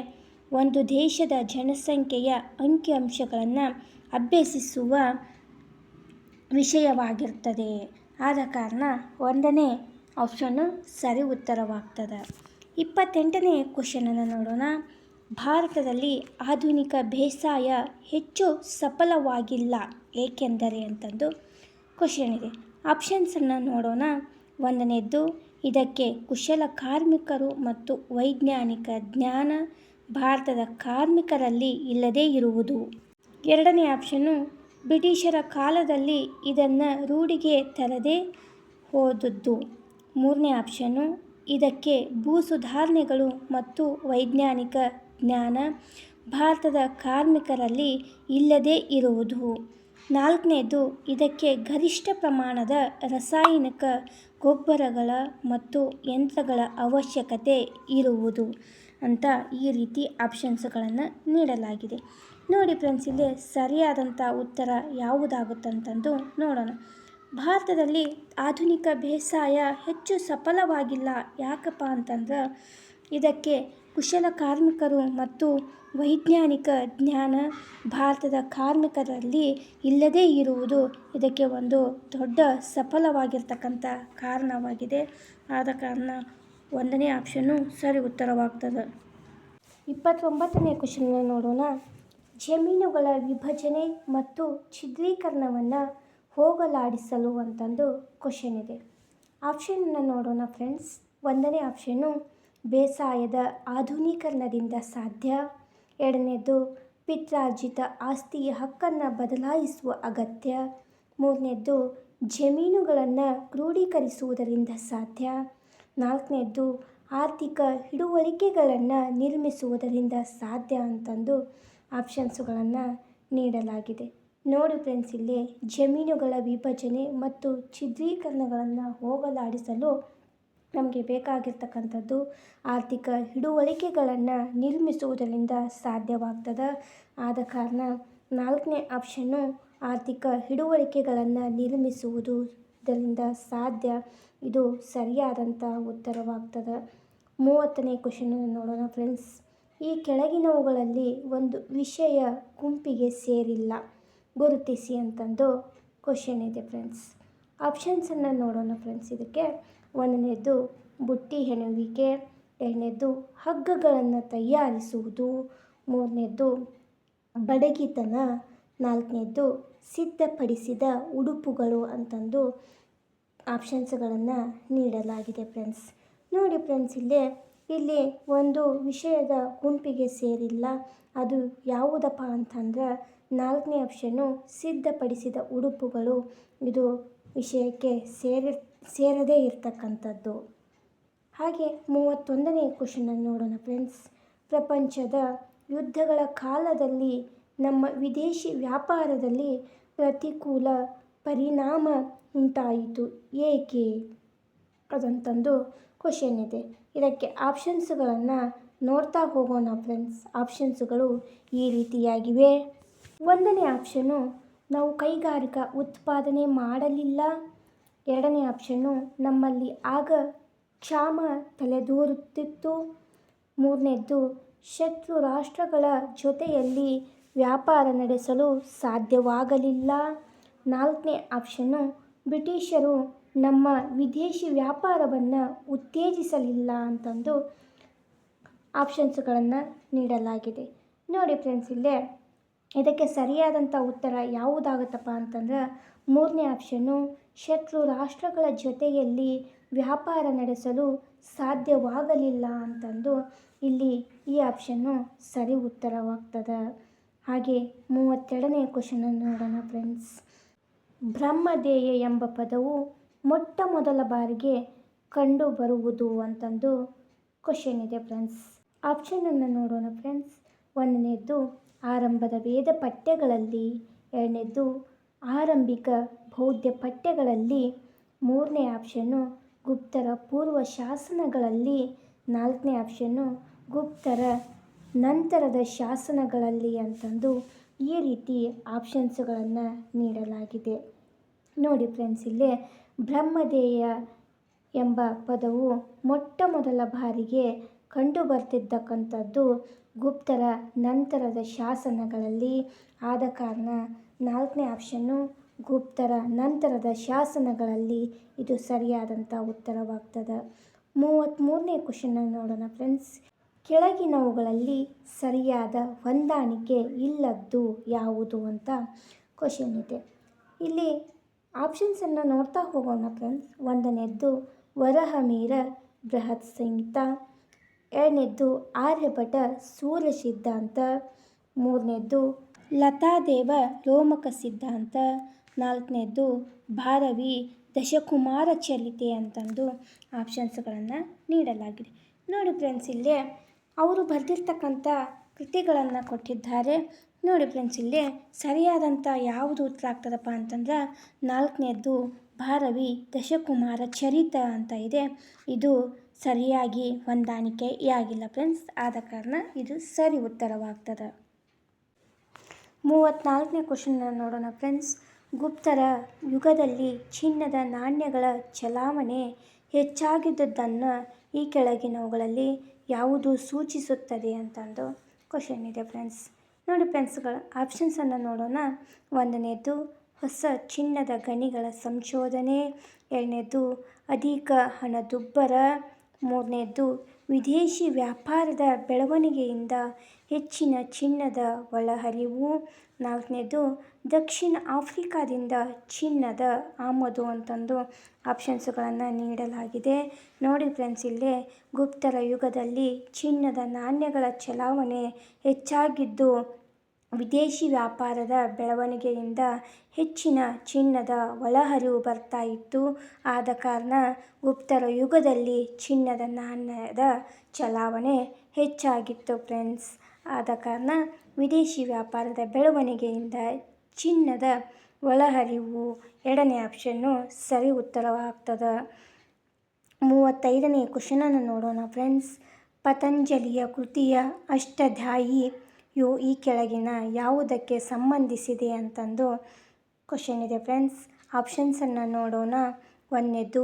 ಒಂದು ದೇಶದ ಜನಸಂಖ್ಯೆಯ ಅಂಕಿಅಂಶಗಳನ್ನು ಅಭ್ಯಸಿಸುವ ವಿಷಯವಾಗಿರ್ತದೆ. ಆದ ಕಾರಣ 1ನೇ ಆಪ್ಷನ್ನು ಸರಿ ಉತ್ತರವಾಗ್ತದೆ. 28ನೇ ಕ್ವಶನನ್ನು ನೋಡೋಣ. ಭಾರತದಲ್ಲಿ ಆಧುನಿಕ ಬೇಸಾಯ ಹೆಚ್ಚು ಸಫಲವಾಗಿಲ್ಲ ಏಕೆಂದರೆ ಅಂತಂದು ಕ್ವಶನ್ ಇದೆ. ಆಪ್ಷನ್ಸನ್ನು ನೋಡೋಣ. 1ನೇದು ಇದಕ್ಕೆ ಕುಶಲ ಕಾರ್ಮಿಕರು ಮತ್ತು ವೈಜ್ಞಾನಿಕ ಜ್ಞಾನ ಭಾರತದ ಕಾರ್ಮಿಕರಲ್ಲಿ ಇಲ್ಲದೇ ಇರುವುದು. 2ನೇ ಆಪ್ಷನ್ನು ಬ್ರಿಟಿಷರ ಕಾಲದಲ್ಲಿ ಇದನ್ನು ರೂಢಿಗೆ ತರದೇ ಹೋದದ್ದು. 3ನೇ ಆಪ್ಷನ್ನು ಇದಕ್ಕೆ ಭೂ ಸುಧಾರಣೆಗಳು ಮತ್ತು ವೈಜ್ಞಾನಿಕ ಜ್ಞಾನ ಭಾರತದ ಕಾರ್ಮಿಕರಲ್ಲಿ ಇಲ್ಲದೇ ಇರುವುದು. 4ನೇದು ಇದಕ್ಕೆ ಗರಿಷ್ಠ ಪ್ರಮಾಣದ ರಾಸಾಯನಿಕ ಗೊಬ್ಬರಗಳ ಮತ್ತು ಯಂತ್ರಗಳ ಅವಶ್ಯಕತೆ ಇರುವುದು ಅಂತ ಈ ರೀತಿ ಆಪ್ಷನ್ಸ್ಗಳನ್ನು ನೀಡಲಾಗಿದೆ. ನೋಡಿ ಫ್ರೆಂಡ್ಸ್, ಇಲ್ಲಿ ಸರಿಯಾದಂಥ ಉತ್ತರ ಯಾವುದಾಗುತ್ತಂತಂದು ನೋಡೋಣ. ಭಾರತದಲ್ಲಿ ಆಧುನಿಕ ಬೇಸಾಯ ಹೆಚ್ಚು ಸಫಲವಾಗಿಲ್ಲ. ಯಾಕಪ್ಪ ಅಂತಂದ್ರೆ ಇದಕ್ಕೆ ಕುಶಲ ಕಾರ್ಮಿಕರು ಮತ್ತು ವೈಜ್ಞಾನಿಕ ಜ್ಞಾನ ಭಾರತದ ಕಾರ್ಮಿಕರಲ್ಲಿ ಇಲ್ಲದೇ ಇರುವುದು ಇದಕ್ಕೆ ಒಂದು ದೊಡ್ಡ ಸಫಲವಾಗಿರ್ತಕ್ಕಂಥ ಕಾರಣವಾಗಿದೆ. ಆದ ಕಾರಣ 1ನೇ ಆಪ್ಷನ್ನು ಸರಿ ಉತ್ತರವಾಗ್ತದೆ. 29ನೇ ಕ್ವಶನ್ನ ನೋಡೋಣ. ಜಮೀನುಗಳ ವಿಭಜನೆ ಮತ್ತು ಛಿದ್ರೀಕರಣವನ್ನು ಹೋಗಲಾಡಿಸಲು ಅಂತಂದು ಕ್ವಶನ್ ಇದೆ. ಆಪ್ಷನನ್ನು ನೋಡೋಣ ಫ್ರೆಂಡ್ಸ್. 1ನೇ ಆಪ್ಷನ್ನು ಬೇಸಾಯದ ಆಧುನೀಕರಣದಿಂದ ಸಾಧ್ಯ. 2ನೇದು ಪಿತ್ರಾರ್ಜಿತ ಆಸ್ತಿಯ ಹಕ್ಕನ್ನು ಬದಲಾಯಿಸುವ ಅಗತ್ಯ. 3ನೇದು ಜಮೀನುಗಳನ್ನು ಕ್ರೋಢೀಕರಿಸುವುದರಿಂದ ಸಾಧ್ಯ. 4ನೇದು ಆರ್ಥಿಕ ಹಿಡುವಳಿಕೆಗಳನ್ನು ನಿರ್ಮಿಸುವುದರಿಂದ ಸಾಧ್ಯ ಅಂತಂದು ಆಪ್ಷನ್ಸ್ಗಳನ್ನು ನೀಡಲಾಗಿದೆ. ನೋಡಿ ಫ್ರೆಂಡ್ಸ್, ಇಲ್ಲಿ ಜಮೀನುಗಳ ವಿಭಜನೆ ಮತ್ತು ಛಿದ್ರೀಕರಣಗಳನ್ನು ಹೋಗಲಾಡಿಸಲು ನಮಗೆ ಬೇಕಾಗಿರ್ತಕ್ಕಂಥದ್ದು ಆರ್ಥಿಕ ಹಿಡುವಳಿಕೆಗಳನ್ನು ನಿರ್ಮಿಸುವುದರಿಂದ ಸಾಧ್ಯವಾಗ್ತದೆ. ಆದ ಕಾರಣ 4ನೇ ಆಪ್ಷನ್ನು ಆರ್ಥಿಕ ಹಿಡುವಳಿಕೆಗಳನ್ನು ನಿರ್ಮಿಸುವುದರಿಂದ ಸಾಧ್ಯ ಇದು ಸರಿಯಾದಂಥ ಉತ್ತರವಾಗ್ತದೆ. 30ನೇ ಕ್ವಶನನ್ನು ನೋಡೋಣ ಫ್ರೆಂಡ್ಸ್. ಈ ಕೆಳಗಿನವುಗಳಲ್ಲಿ ಒಂದು ವಿಷಯ ಗುಂಪಿಗೆ ಸೇರಿಲ್ಲ, ಗುರುತಿಸಿ ಅಂತಂದು ಕ್ವಶನ್ ಇದೆ ಫ್ರೆಂಡ್ಸ್. ಆಪ್ಷನ್ಸನ್ನು ನೋಡೋಣ ಫ್ರೆಂಡ್ಸ್. ಇದಕ್ಕೆ 1ನೇದು ಬುಟ್ಟಿ ಹೆಣುವಿಕೆ. 2ನೇದು ಹಗ್ಗಗಳನ್ನು ತಯಾರಿಸುವುದು. 3ನೇದು ಬಡಗಿತನ. 4ನೇದು ಸಿದ್ಧಪಡಿಸಿದ ಉಡುಪುಗಳು ಅಂತಂದು ಆಪ್ಷನ್ಸ್ಗಳನ್ನು ನೀಡಲಾಗಿದೆ ಫ್ರೆಂಡ್ಸ್. ನೋಡಿ ಫ್ರೆಂಡ್ಸ್, ಇಲ್ಲಿ ಒಂದು ವಿಷಯದ ಗುಂಪಿಗೆ ಸೇರಿಲ್ಲ. ಅದು ಯಾವುದಪ್ಪ ಅಂತಂದ್ರೆ 4ನೇ ಆಪ್ಷನ್ನು ಸಿದ್ಧಪಡಿಸಿದ ಉಡುಪುಗಳು. ಇದು ವಿಷಯಕ್ಕೆ ಸೇರದೇ ಇರತಕ್ಕಂಥದ್ದು. ಹಾಗೆ 31ನೇ ಕ್ವಶನನ್ನು ನೋಡೋಣ ಫ್ರೆಂಡ್ಸ್. ಪ್ರಪಂಚದ ಯುದ್ಧಗಳ ಕಾಲದಲ್ಲಿ ನಮ್ಮ ವಿದೇಶಿ ವ್ಯಾಪಾರದಲ್ಲಿ ಪ್ರತಿಕೂಲ ಪರಿಣಾಮ ಉಂಟಾಯಿತು ಏಕೆ ಅದಂತಂದು ಕ್ವಶನ್ ಇದೆ. ಇದಕ್ಕೆ ಆಪ್ಷನ್ಸ್ಗಳನ್ನು ನೋಡ್ತಾ ಹೋಗೋಣ ಫ್ರೆಂಡ್ಸ್. ಆಪ್ಷನ್ಸ್ಗಳು ಈ ರೀತಿಯಾಗಿವೆ. 1ನೇ ಆಪ್ಷನ್ನು ನಾವು ಕೈಗಾರಿಕಾ ಉತ್ಪಾದನೆ ಮಾಡಲಿಲ್ಲ. 2ನೇ ಆಪ್ಷನ್ನು ನಮ್ಮಲ್ಲಿ ಆಗ ಕ್ಷಾಮ ತಲೆದೋರುತ್ತಿತ್ತು. ಮೂರನೇದ್ದು ಶತ್ರು ರಾಷ್ಟ್ರಗಳ ಜೊತೆಯಲ್ಲಿ ವ್ಯಾಪಾರ ನಡೆಸಲು ಸಾಧ್ಯವಾಗಲಿಲ್ಲ. ನಾಲ್ಕನೇ ಆಪ್ಷನ್ನು ಬ್ರಿಟಿಷರು ನಮ್ಮ ವಿದೇಶಿ ವ್ಯಾಪಾರವನ್ನು ಉತ್ತೇಜಿಸಲಿಲ್ಲ ಅಂತಂದು ಆಪ್ಷನ್ಸ್ಗಳನ್ನು ನೀಡಲಾಗಿದೆ. ನೋಡಿ ಫ್ರೆಂಡ್ಸ್, ಇಲ್ಲೇ ಇದಕ್ಕೆ ಸರಿಯಾದಂಥ ಉತ್ತರ ಯಾವುದಾಗುತ್ತಪ್ಪ ಅಂತಂದ್ರೆ ಮೂರನೇ ಆಪ್ಷನ್ನು ಶತ್ರು ರಾಷ್ಟ್ರಗಳ ಜೊತೆಯಲ್ಲಿ ವ್ಯಾಪಾರ ನಡೆಸಲು ಸಾಧ್ಯವಾಗಲಿಲ್ಲ ಅಂತಂದು ಇಲ್ಲಿ ಈ ಆಪ್ಷನ್ನು ಸರಿ ಉತ್ತರವಾಗ್ತದೆ. ಹಾಗೆ 32ನೇ ಕ್ವಶನನ್ನು ನೋಡೋಣ ಫ್ರೆಂಡ್ಸ್. ಬ್ರಹ್ಮದೇಯ ಎಂಬ ಪದವು ಮೊಟ್ಟ ಮೊದಲ ಬಾರಿಗೆ ಕಂಡುಬರುವುದು ಅಂತಂದು ಕ್ವಶನ್ ಇದೆ ಫ್ರೆಂಡ್ಸ್. ಆಪ್ಷನನ್ನು ನೋಡೋಣ ಫ್ರೆಂಡ್ಸ್. ಒಂದನೇದ್ದು ಆರಂಭದ ವೇದ ಪಠ್ಯಗಳಲ್ಲಿ, ಎರಡನೇದ್ದು ಆರಂಭಿಕ ಬೌದ್ಧ ಪಠ್ಯಗಳಲ್ಲಿ, ಮೂರನೇ ಆಪ್ಷನ್ನು ಗುಪ್ತರ ಪೂರ್ವ ಶಾಸನಗಳಲ್ಲಿ, ನಾಲ್ಕನೇ ಆಪ್ಷನ್ನು ಗುಪ್ತರ ನಂತರದ ಶಾಸನಗಳಲ್ಲಿ ಅಂತಂದು ಈ ರೀತಿ ಆಪ್ಷನ್ಸ್ಗಳನ್ನು ನೀಡಲಾಗಿದೆ. ನೋಡಿ ಫ್ರೆಂಡ್ಸ್, ಇಲ್ಲೇ ಬ್ರಹ್ಮದೇಯ ಎಂಬ ಪದವು ಮೊಟ್ಟ ಮೊದಲ ಬಾರಿಗೆ ಕಂಡುಬರ್ತಿದ್ದಕ್ಕಂಥದ್ದು ಗುಪ್ತರ ನಂತರದ ಶಾಸನಗಳಲ್ಲಿ. ಆದ ಕಾರಣ ನಾಲ್ಕನೇ ಆಪ್ಷನ್ನು ಗುಪ್ತರ ನಂತರದ ಶಾಸನಗಳಲ್ಲಿ ಇದು ಸರಿಯಾದಂಥ ಉತ್ತರವಾಗ್ತದೆ. 33ನೇ ಕ್ವಶನನ್ನು ನೋಡೋಣ ಫ್ರೆಂಡ್ಸ್. ಕೆಳಗಿನವುಗಳಲ್ಲಿ ಸರಿಯಾದ ಹೊಂದಾಣಿಕೆ ಇಲ್ಲದ್ದು ಯಾವುದು ಅಂತ ಕ್ವಶನ್ ಇದೆ. ಇಲ್ಲಿ ಆಪ್ಷನ್ಸನ್ನು ನೋಡ್ತಾ ಹೋಗೋಣ ಫ್ರೆಂಡ್ಸ್. ಒಂದನೇದ್ದು ವರಹಮೀರ ಬೃಹತ್ ಸಂಹಿತ, ಎರಡನೇದ್ದು ಆರ್ಯಭಟ ಸೂರ್ಯ ಸಿದ್ಧಾಂತ, ಮೂರನೇದ್ದು ಲತಾದೇವ ರೋಮಕ ಸಿದ್ಧಾಂತ, ನಾಲ್ಕನೇದ್ದು ಭಾರವಿ ದಶಕುಮಾರ ಚರಿತೆ ಅಂತಂದು ಆಪ್ಷನ್ಸ್ಗಳನ್ನು ನೀಡಲಾಗಿದೆ. ನೋಡಿ ಫ್ರೆಂಡ್ಸ್, ಇಲ್ಲೇ ಅವರು ಬರೆದಿರ್ತಕ್ಕಂಥ ಕೃತಿಗಳನ್ನು ಕೊಟ್ಟಿದ್ದಾರೆ. ನೋಡಿ ಫ್ರೆಂಡ್ಸ್, ಇಲ್ಲಿ ಸರಿಯಾದಂಥ ಯಾವುದು ಉತ್ತರ ಆಗ್ತದಪ್ಪ ಅಂತಂದ್ರೆ ನಾಲ್ಕನೇದ್ದು ಭಾರವಿ ದಶಕುಮಾರ ಚರಿತ ಅಂತ ಇದೆ. ಇದು ಸರಿಯಾಗಿ ಹೊಂದಾಣಿಕೆಯಾಗಿಲ್ಲ ಫ್ರೆಂಡ್ಸ್. ಆದ ಕಾರಣ ಇದು ಸರಿ ಉತ್ತರವಾಗ್ತದೆ. 34ನೇ ಕ್ವಶನ್ನ ನೋಡೋಣ ಫ್ರೆಂಡ್ಸ್. ಗುಪ್ತರ ಯುಗದಲ್ಲಿ ಚಿನ್ನದ ನಾಣ್ಯಗಳ ಚಲಾವಣೆ ಹೆಚ್ಚಾಗಿದ್ದುದನ್ನು ಈ ಕೆಳಗಿನವುಗಳಲ್ಲಿ ಯಾವುದು ಸೂಚಿಸುತ್ತದೆ ಅಂತಂದು ಕ್ವಶನ್ ಇದೆ ಫ್ರೆಂಡ್ಸ್. ನೋಡಿ ಫ್ರೆಂಡ್ಸ್ಗಳ ಆಪ್ಷನ್ಸನ್ನು ನೋಡೋಣ. ಒಂದನೇದು ಹೊಸ ಚಿನ್ನದ ಗಣಿಗಳ ಸಂಶೋಧನೆ, ಎರಡನೇದು ಅಧಿಕ ಹಣದುಬ್ಬರ, ಮೂರನೇದು ವಿದೇಶಿ ವ್ಯಾಪಾರದ ಬೆಳವಣಿಗೆಯಿಂದ ಹೆಚ್ಚಿನ ಚಿನ್ನದ ಒಳಹರಿವು, ನಾಲ್ಕನೇದು ದಕ್ಷಿಣ ಆಫ್ರಿಕಾದಿಂದ ಚಿನ್ನದ ಆಮದು ಅಂತಂದು ಆಪ್ಷನ್ಸ್ಗಳನ್ನು ನೀಡಲಾಗಿದೆ. ನೋಡಿ ಫ್ರೆಂಡ್ಸ್, ಇಲ್ಲೇ ಗುಪ್ತರ ಯುಗದಲ್ಲಿ ಚಿನ್ನದ ನಾಣ್ಯಗಳ ಚಲಾವಣೆ ಹೆಚ್ಚಾಗಿದ್ದು ವಿದೇಶಿ ವ್ಯಾಪಾರದ ಬೆಳವಣಿಗೆಯಿಂದ ಹೆಚ್ಚಿನ ಚಿನ್ನದ ಒಳಹರಿವು ಬರ್ತಾ ಇತ್ತು. ಆದ ಕಾರಣ ಗುಪ್ತರ ಯುಗದಲ್ಲಿ ಚಿನ್ನದ ನಾಣ್ಯದ ಚಲಾವಣೆ ಹೆಚ್ಚಾಗಿತ್ತು ಫ್ರೆಂಡ್ಸ್. ಆದ ಕಾರಣ ವಿದೇಶಿ ವ್ಯಾಪಾರದ ಬೆಳವಣಿಗೆಯಿಂದ ಚಿನ್ನದ ಒಳಹರಿವು ಎರಡನೇ ಆಪ್ಷನ್ನು ಸರಿ ಉತ್ತರವಾಗ್ತದೆ. 35ನೇ ಕ್ವಶನನ್ನು ನೋಡೋಣ ಫ್ರೆಂಡ್ಸ್. ಪತಂಜಲಿಯ ಕೃತಿಯ ಅಷ್ಟಾಧ್ಯಾಯಿಯು ಈ ಕೆಳಗಿನ ಯಾವುದಕ್ಕೆ ಸಂಬಂಧಿಸಿದೆ ಅಂತಂದು ಕ್ವಶನ್ ಇದೆ ಫ್ರೆಂಡ್ಸ್. ಆಪ್ಷನ್ಸನ್ನು ನೋಡೋಣ. ಒಂದನೇದು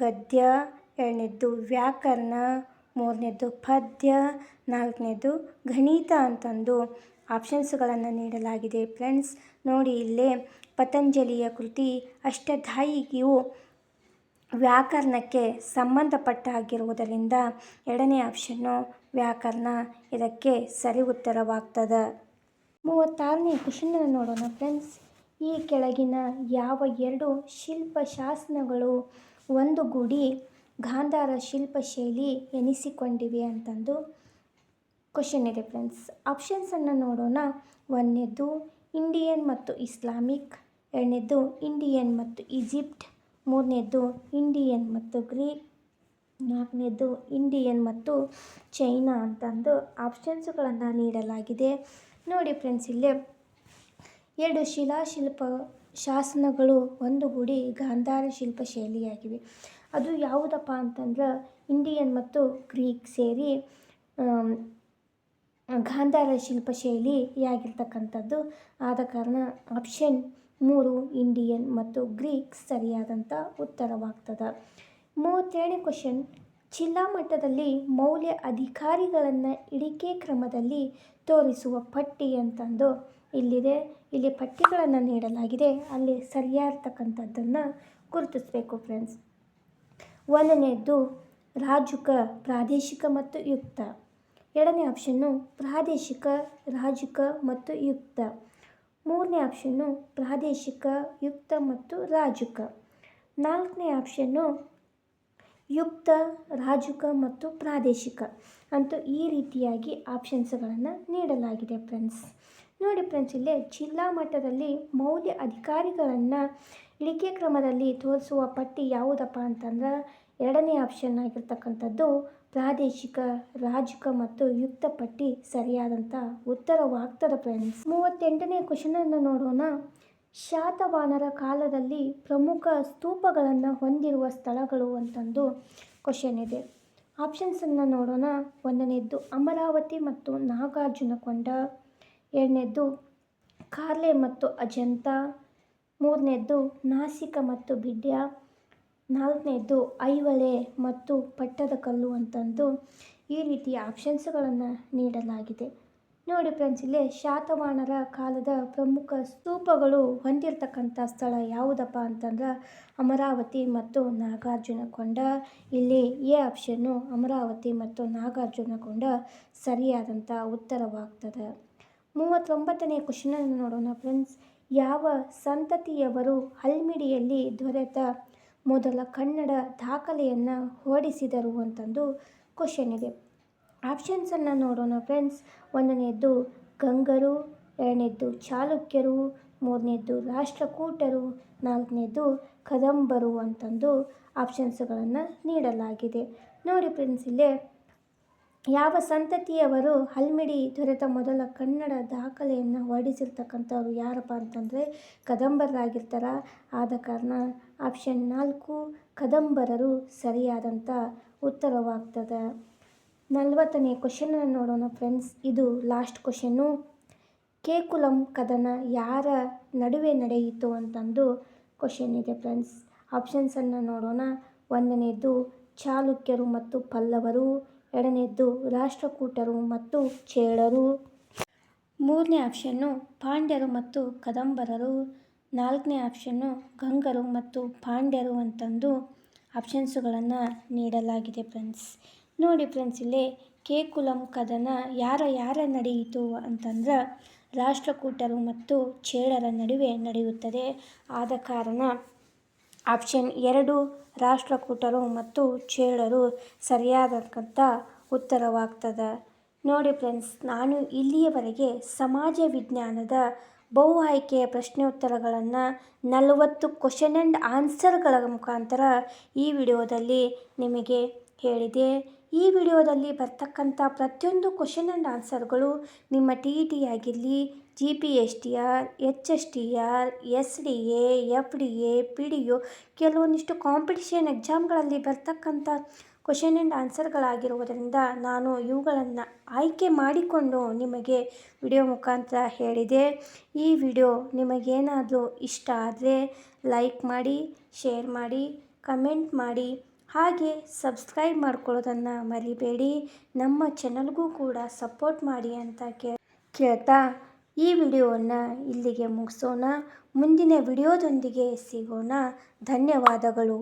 ಗದ್ಯ, ಎರಡನೇದು ವ್ಯಾಕರಣ, ಮೂರನೇದು ಪದ್ಯ, ನಾಲ್ಕನೇದು ಗಣಿತ ಅಂತಂದು ಆಪ್ಷನ್ಸ್ಗಳನ್ನು ನೀಡಲಾಗಿದೆ ಫ್ರೆಂಡ್ಸ್. ನೋಡಿ ಇಲ್ಲೇ ಪತಂಜಲಿಯ ಕೃತಿ ಅಷ್ಟಾಧ್ಯಾಯಿಯು ವ್ಯಾಕರಣಕ್ಕೆ ಸಂಬಂಧಪಟ್ಟ ಆಗಿರುವುದರಿಂದ ಎರಡನೇ ಆಪ್ಷನ್ನು ವ್ಯಾಕರಣ ಇದಕ್ಕೆ ಸರಿ ಉತ್ತರವಾಗ್ತದೆ. 36ನೇ ಕ್ವಶನನ್ನು ನೋಡೋಣ ಫ್ರೆಂಡ್ಸ್. ಈ ಕೆಳಗಿನ ಯಾವ ಎರಡು ಶಿಲ್ಪಶಾಸನಗಳು ಒಂದುಗೂಡಿ ಗಾಂಧಾರ ಶಿಲ್ಪಶೈಲಿ ಎನಿಸಿಕೊಂಡಿವೆ ಅಂತಂದು ಕ್ವಶನ್ ಇದೆ ಫ್ರೆಂಡ್ಸ್. ಆಪ್ಷನ್ಸನ್ನು ನೋಡೋಣ. ಒಂದನೇದು ಇಂಡಿಯನ್ ಮತ್ತು ಇಸ್ಲಾಮಿಕ್, ಎರಡನೇದು ಇಂಡಿಯನ್ ಮತ್ತು ಈಜಿಪ್ಟ್, ಮೂರನೇದು ಇಂಡಿಯನ್ ಮತ್ತು ಗ್ರೀಕ್, ನಾಲ್ಕನೇದು ಇಂಡಿಯನ್ ಮತ್ತು ಚೈನಾ ಅಂತಂದು ಆಪ್ಷನ್ಸ್ಗಳನ್ನು ನೀಡಲಾಗಿದೆ. ನೋಡಿ ಫ್ರೆಂಡ್ಸ್, ಇಲ್ಲೇ ಎರಡು ಶಾಸನಗಳು ಒಂದುಗೂಡಿ ಗಾಂಧಾರ ಶಿಲ್ಪಶೈಲಿಯಾಗಿವೆ. ಅದು ಯಾವುದಪ್ಪ ಅಂತಂದ್ರೆ ಇಂಡಿಯನ್ ಮತ್ತು ಗ್ರೀಕ್ ಸೇರಿ ಗಾಂಧಾರ ಶಿಲ್ಪಶೈಲಿಯಾಗಿರ್ತಕ್ಕಂಥದ್ದು. ಆದ ಕಾರಣ ಆಪ್ಷನ್ 3 ಇಂಡಿಯನ್ ಮತ್ತು ಗ್ರೀಕ್ ಸರಿಯಾದಂಥ ಉತ್ತರವಾಗ್ತದೆ. 37ನೇ ಕ್ವಶನ್. ಜಿಲ್ಲಾ ಮಟ್ಟದಲ್ಲಿ ಮೌಲ್ಯ ಅಧಿಕಾರಿಗಳನ್ನು ಇಳಿಕೆ ಕ್ರಮದಲ್ಲಿ ತೋರಿಸುವ ಪಟ್ಟಿ ಅಂತಂದು ಇಲ್ಲಿದೆ. ಇಲ್ಲಿ ಪಟ್ಟಿಗಳನ್ನು ನೀಡಲಾಗಿದೆ, ಅಲ್ಲಿ ಸರಿಯಾಗಿರ್ತಕ್ಕಂಥದ್ದನ್ನು ಗುರುತಿಸಬೇಕು ಫ್ರೆಂಡ್ಸ್. ಒಂದನೇದ್ದು ರಾಜುಕ, ಪ್ರಾದೇಶಿಕ ಮತ್ತು ಯುಕ್ತ. ಎರಡನೇ ಆಪ್ಷನ್ನು ಪ್ರಾದೇಶಿಕ, ರಾಜುಕ ಮತ್ತು ಯುಕ್ತ. ಮೂರನೇ ಆಪ್ಷನ್ನು ಪ್ರಾದೇಶಿಕ, ಯುಕ್ತ ಮತ್ತು ರಾಜುಕ. ನಾಲ್ಕನೇ ಆಪ್ಷನ್ನು ಯುಕ್ತ, ರಾಜುಕ ಮತ್ತು ಪ್ರಾದೇಶಿಕ ಅಂತೂ ಈ ರೀತಿಯಾಗಿ ಆಪ್ಷನ್ಸ್ಗಳನ್ನು ನೀಡಲಾಗಿದೆ ಫ್ರೆಂಡ್ಸ್. ನೋಡಿ ಫ್ರೆಂಡ್ಸ್, ಇಲ್ಲೇ ಜಿಲ್ಲಾ ಮಟ್ಟದಲ್ಲಿ ಮೌಲ್ಯ ಅಧಿಕಾರಿಗಳನ್ನು ಇಳಿಕೆ ಕ್ರಮದಲ್ಲಿ ತೋರಿಸುವ ಪಟ್ಟಿ ಯಾವುದಪ್ಪ ಅಂತಂದ್ರೆ ಎರಡನೇ ಆಪ್ಷನ್ ಆಗಿರ್ತಕ್ಕಂಥದ್ದು ಪ್ರಾದೇಶಿಕ, ರಾಜುಕ ಮತ್ತು ಯುಕ್ತ ಪಟ್ಟಿ ಸರಿಯಾದಂಥ ಉತ್ತರವಾಗ್ತದೆ ಫ್ರೆಂಡ್ಸ್. 38ನೇ ಕ್ವಶನನ್ನು ನೋಡೋಣ. ಶಾತವಾಹನರ ಕಾಲದಲ್ಲಿ ಪ್ರಮುಖ ಸ್ತೂಪಗಳನ್ನು ಹೊಂದಿರುವ ಸ್ಥಳಗಳು ಅಂತಂದು ಕ್ವಶನ್ ಇದೆ. ಆಪ್ಷನ್ಸನ್ನು ನೋಡೋಣ. ಒಂದನೇದ್ದು ಅಮರಾವತಿ ಮತ್ತು ನಾಗಾರ್ಜುನಕೊಂಡ. ಎರಡನೇದ್ದು ಕಾರ್ಲೆ ಮತ್ತು ಅಜಂತ. ಮೂರನೇದ್ದು ನಾಸಿಕ ಮತ್ತು ಬಿಡ್ಯ. ನಾಲ್ಕನೇದ್ದು ಐಹೊಳೆ ಮತ್ತು ಪಟ್ಟದಕಲ್ಲು ಅಂತಂದು ಈ ರೀತಿಯ ಆಪ್ಷನ್ಸ್ಗಳನ್ನು ನೀಡಲಾಗಿದೆ. ನೋಡಿ ಫ್ರೆಂಡ್ಸ್, ಇಲ್ಲಿ ಶಾತವಾಹನರ ಕಾಲದ ಪ್ರಮುಖ ಸ್ತೂಪಗಳು ಹೊಂದಿರತಕ್ಕಂಥ ಸ್ಥಳ ಯಾವುದಪ್ಪ ಅಂತಂದ್ರೆ ಅಮರಾವತಿ ಮತ್ತು ನಾಗಾರ್ಜುನಕೊಂಡ. ಇಲ್ಲಿ ಎ ಆಪ್ಷನ್ನು ಅಮರಾವತಿ ಮತ್ತು ನಾಗಾರ್ಜುನಕೊಂಡ ಸರಿಯಾದಂಥ ಉತ್ತರವಾಗ್ತದೆ. 39ನೇ ಕ್ವಶನನ್ನು ನೋಡೋಣ ಫ್ರೆಂಡ್ಸ್. ಯಾವ ಸಂತತಿಯವರು ಹಲ್ಮಿಡಿಯಲ್ಲಿ ದೊರೆತ ಮೊದಲ ಕನ್ನಡ ದಾಖಲೆಯನ್ನು ಹೊರಡಿಸಿದರು ಅಂತಂದು ಕ್ವಶನ್ ಇದೆ. ಆಪ್ಷನ್ಸನ್ನು ನೋಡೋಣ ಫ್ರೆಂಡ್ಸ್. ಒಂದನೇದ್ದು ಗಂಗರು, ಎರಡನೇದ್ದು ಚಾಲುಕ್ಯರು, ಮೂರನೇದ್ದು ರಾಷ್ಟ್ರಕೂಟರು, ನಾಲ್ಕನೇದ್ದು ಕದಂಬರು ಅಂತಂದು ಆಪ್ಷನ್ಸ್ಗಳನ್ನು ನೀಡಲಾಗಿದೆ. ನೋಡಿ ಫ್ರೆಂಡ್ಸ್, ಇಲ್ಲೇ ಯಾವ ಸಂತತಿಯವರು ಹಲ್ಮಿಡಿ ದೊರೆತ ಮೊದಲ ಕನ್ನಡ ದಾಖಲೆಯನ್ನು ಹೊರಡಿಸಿರ್ತಕ್ಕಂಥವ್ರು ಯಾರಪ್ಪ ಅಂತಂದರೆ ಕದಂಬರಾಗಿರ್ತಾರೆ. ಆದ ಕಾರಣ ಆಪ್ಷನ್ 4 ಕದಂಬರರು ಸರಿಯಾದಂಥ ಉತ್ತರವಾಗ್ತದೆ. 40ನೇ ಕ್ವಶನನ್ನು ನೋಡೋಣ ಫ್ರೆಂಡ್ಸ್. ಇದು ಲಾಸ್ಟ್ ಕ್ವಶನ್ನು. ಕೇಕುಲಂ ಕದನ ಯಾರ ನಡುವೆ ನಡೆಯಿತು ಅಂತಂದು ಕ್ವಶನ್ ಇದೆ ಫ್ರೆಂಡ್ಸ್. ಆಪ್ಷನ್ಸನ್ನು ನೋಡೋಣ. ಒಂದನೇದ್ದು ಚಾಲುಕ್ಯರು ಮತ್ತು ಪಲ್ಲವರು. ಎರಡನೇದ್ದು ರಾಷ್ಟ್ರಕೂಟರು ಮತ್ತು ಚೇಳರು. ಮೂರನೇ ಆಪ್ಷನ್ನು ಪಾಂಡ್ಯರು ಮತ್ತು ಕದಂಬರರು. ನಾಲ್ಕನೇ ಆಪ್ಷನ್ನು ಗಂಗರು ಮತ್ತು ಪಾಂಡ್ಯರು ಅಂತಂದು ಆಪ್ಷನ್ಸುಗಳನ್ನು ನೀಡಲಾಗಿದೆ ಫ್ರೆಂಡ್ಸ್. ನೋಡಿ ಫ್ರೆಂಡ್ಸ್, ಇಲ್ಲಿ ಕೇಕುಲಂ ಕದನ ಯಾರ ನಡೆಯಿತು ಅಂತಂದ್ರೆ ರಾಷ್ಟ್ರಕೂಟರು ಮತ್ತು ಚೇಳರ ನಡುವೆ ನಡೆಯುತ್ತದೆ. ಆದ ಕಾರಣ ಆಪ್ಷನ್ 2 ರಾಷ್ಟ್ರಕೂಟರು ಮತ್ತು ಚೇಳರು ಸರಿಯಾದಂಥ ಉತ್ತರವಾಗ್ತದೆ. ನೋಡಿ ಫ್ರೆಂಡ್ಸ್, ನಾನು ಇಲ್ಲಿಯವರೆಗೆ ಸಮಾಜ ವಿಜ್ಞಾನದ ಬಹು ಆಯ್ಕೆಯ ಪ್ರಶ್ನೋತ್ತರಗಳನ್ನು 40 ಕ್ವಶನ್ ಆ್ಯಂಡ್ ಆನ್ಸರ್ಗಳ ಮುಖಾಂತರ ಈ ವಿಡಿಯೋದಲ್ಲಿ ನಿಮಗೆ ಹೇಳಿದೆ. ಈ ವಿಡಿಯೋದಲ್ಲಿ ಬರ್ತಕ್ಕಂಥ ಪ್ರತಿಯೊಂದು ಕ್ವಶನ್ ಆ್ಯಂಡ್ ಆನ್ಸರ್ಗಳು ನಿಮ್ಮ TET ಆಗಿರಲಿ, GPSTR, HSTR, SDA, FDA, PDO ಕೆಲವೊಂದಿಷ್ಟು ಕಾಂಪಿಟಿಷನ್ ಎಕ್ಸಾಮ್ಗಳಲ್ಲಿ ಬರ್ತಕ್ಕಂಥ ಕ್ವಶನ್ ಆ್ಯಂಡ್ ಆನ್ಸರ್ಗಳಾಗಿರುವುದರಿಂದ ನಾನು ಇವುಗಳನ್ನು ಆಯ್ಕೆ ಮಾಡಿಕೊಂಡು ನಿಮಗೆ ವಿಡಿಯೋ ಮುಖಾಂತರ ಹೇಳಿದೆ. ಈ ವಿಡಿಯೋ ನಿಮಗೇನಾದರೂ ಇಷ್ಟ ಆದರೆ ಲೈಕ್ ಮಾಡಿ, ಶೇರ್ ಮಾಡಿ, ಕಮೆಂಟ್ ಮಾಡಿ, ಹಾಗೆ ಸಬ್ಸ್ಕ್ರೈಬ್ ಮಾಡ್ಕೊಳ್ಳೋದನ್ನು ಮರಿಬೇಡಿ. ನಮ್ಮ ಚಾನಲ್ಗೂ ಕೂಡ ಸಪೋರ್ಟ್ ಮಾಡಿ ಅಂತ ಕೇಳ್ತಾ ಈ ವಿಡಿಯೋವನ್ನು ಇಲ್ಲಿಗೆ ಮುಗಿಸೋಣ. ಮುಂದಿನ ವಿಡಿಯೋದೊಂದಿಗೆ ಸಿಗೋಣ. ಧನ್ಯವಾದಗಳು.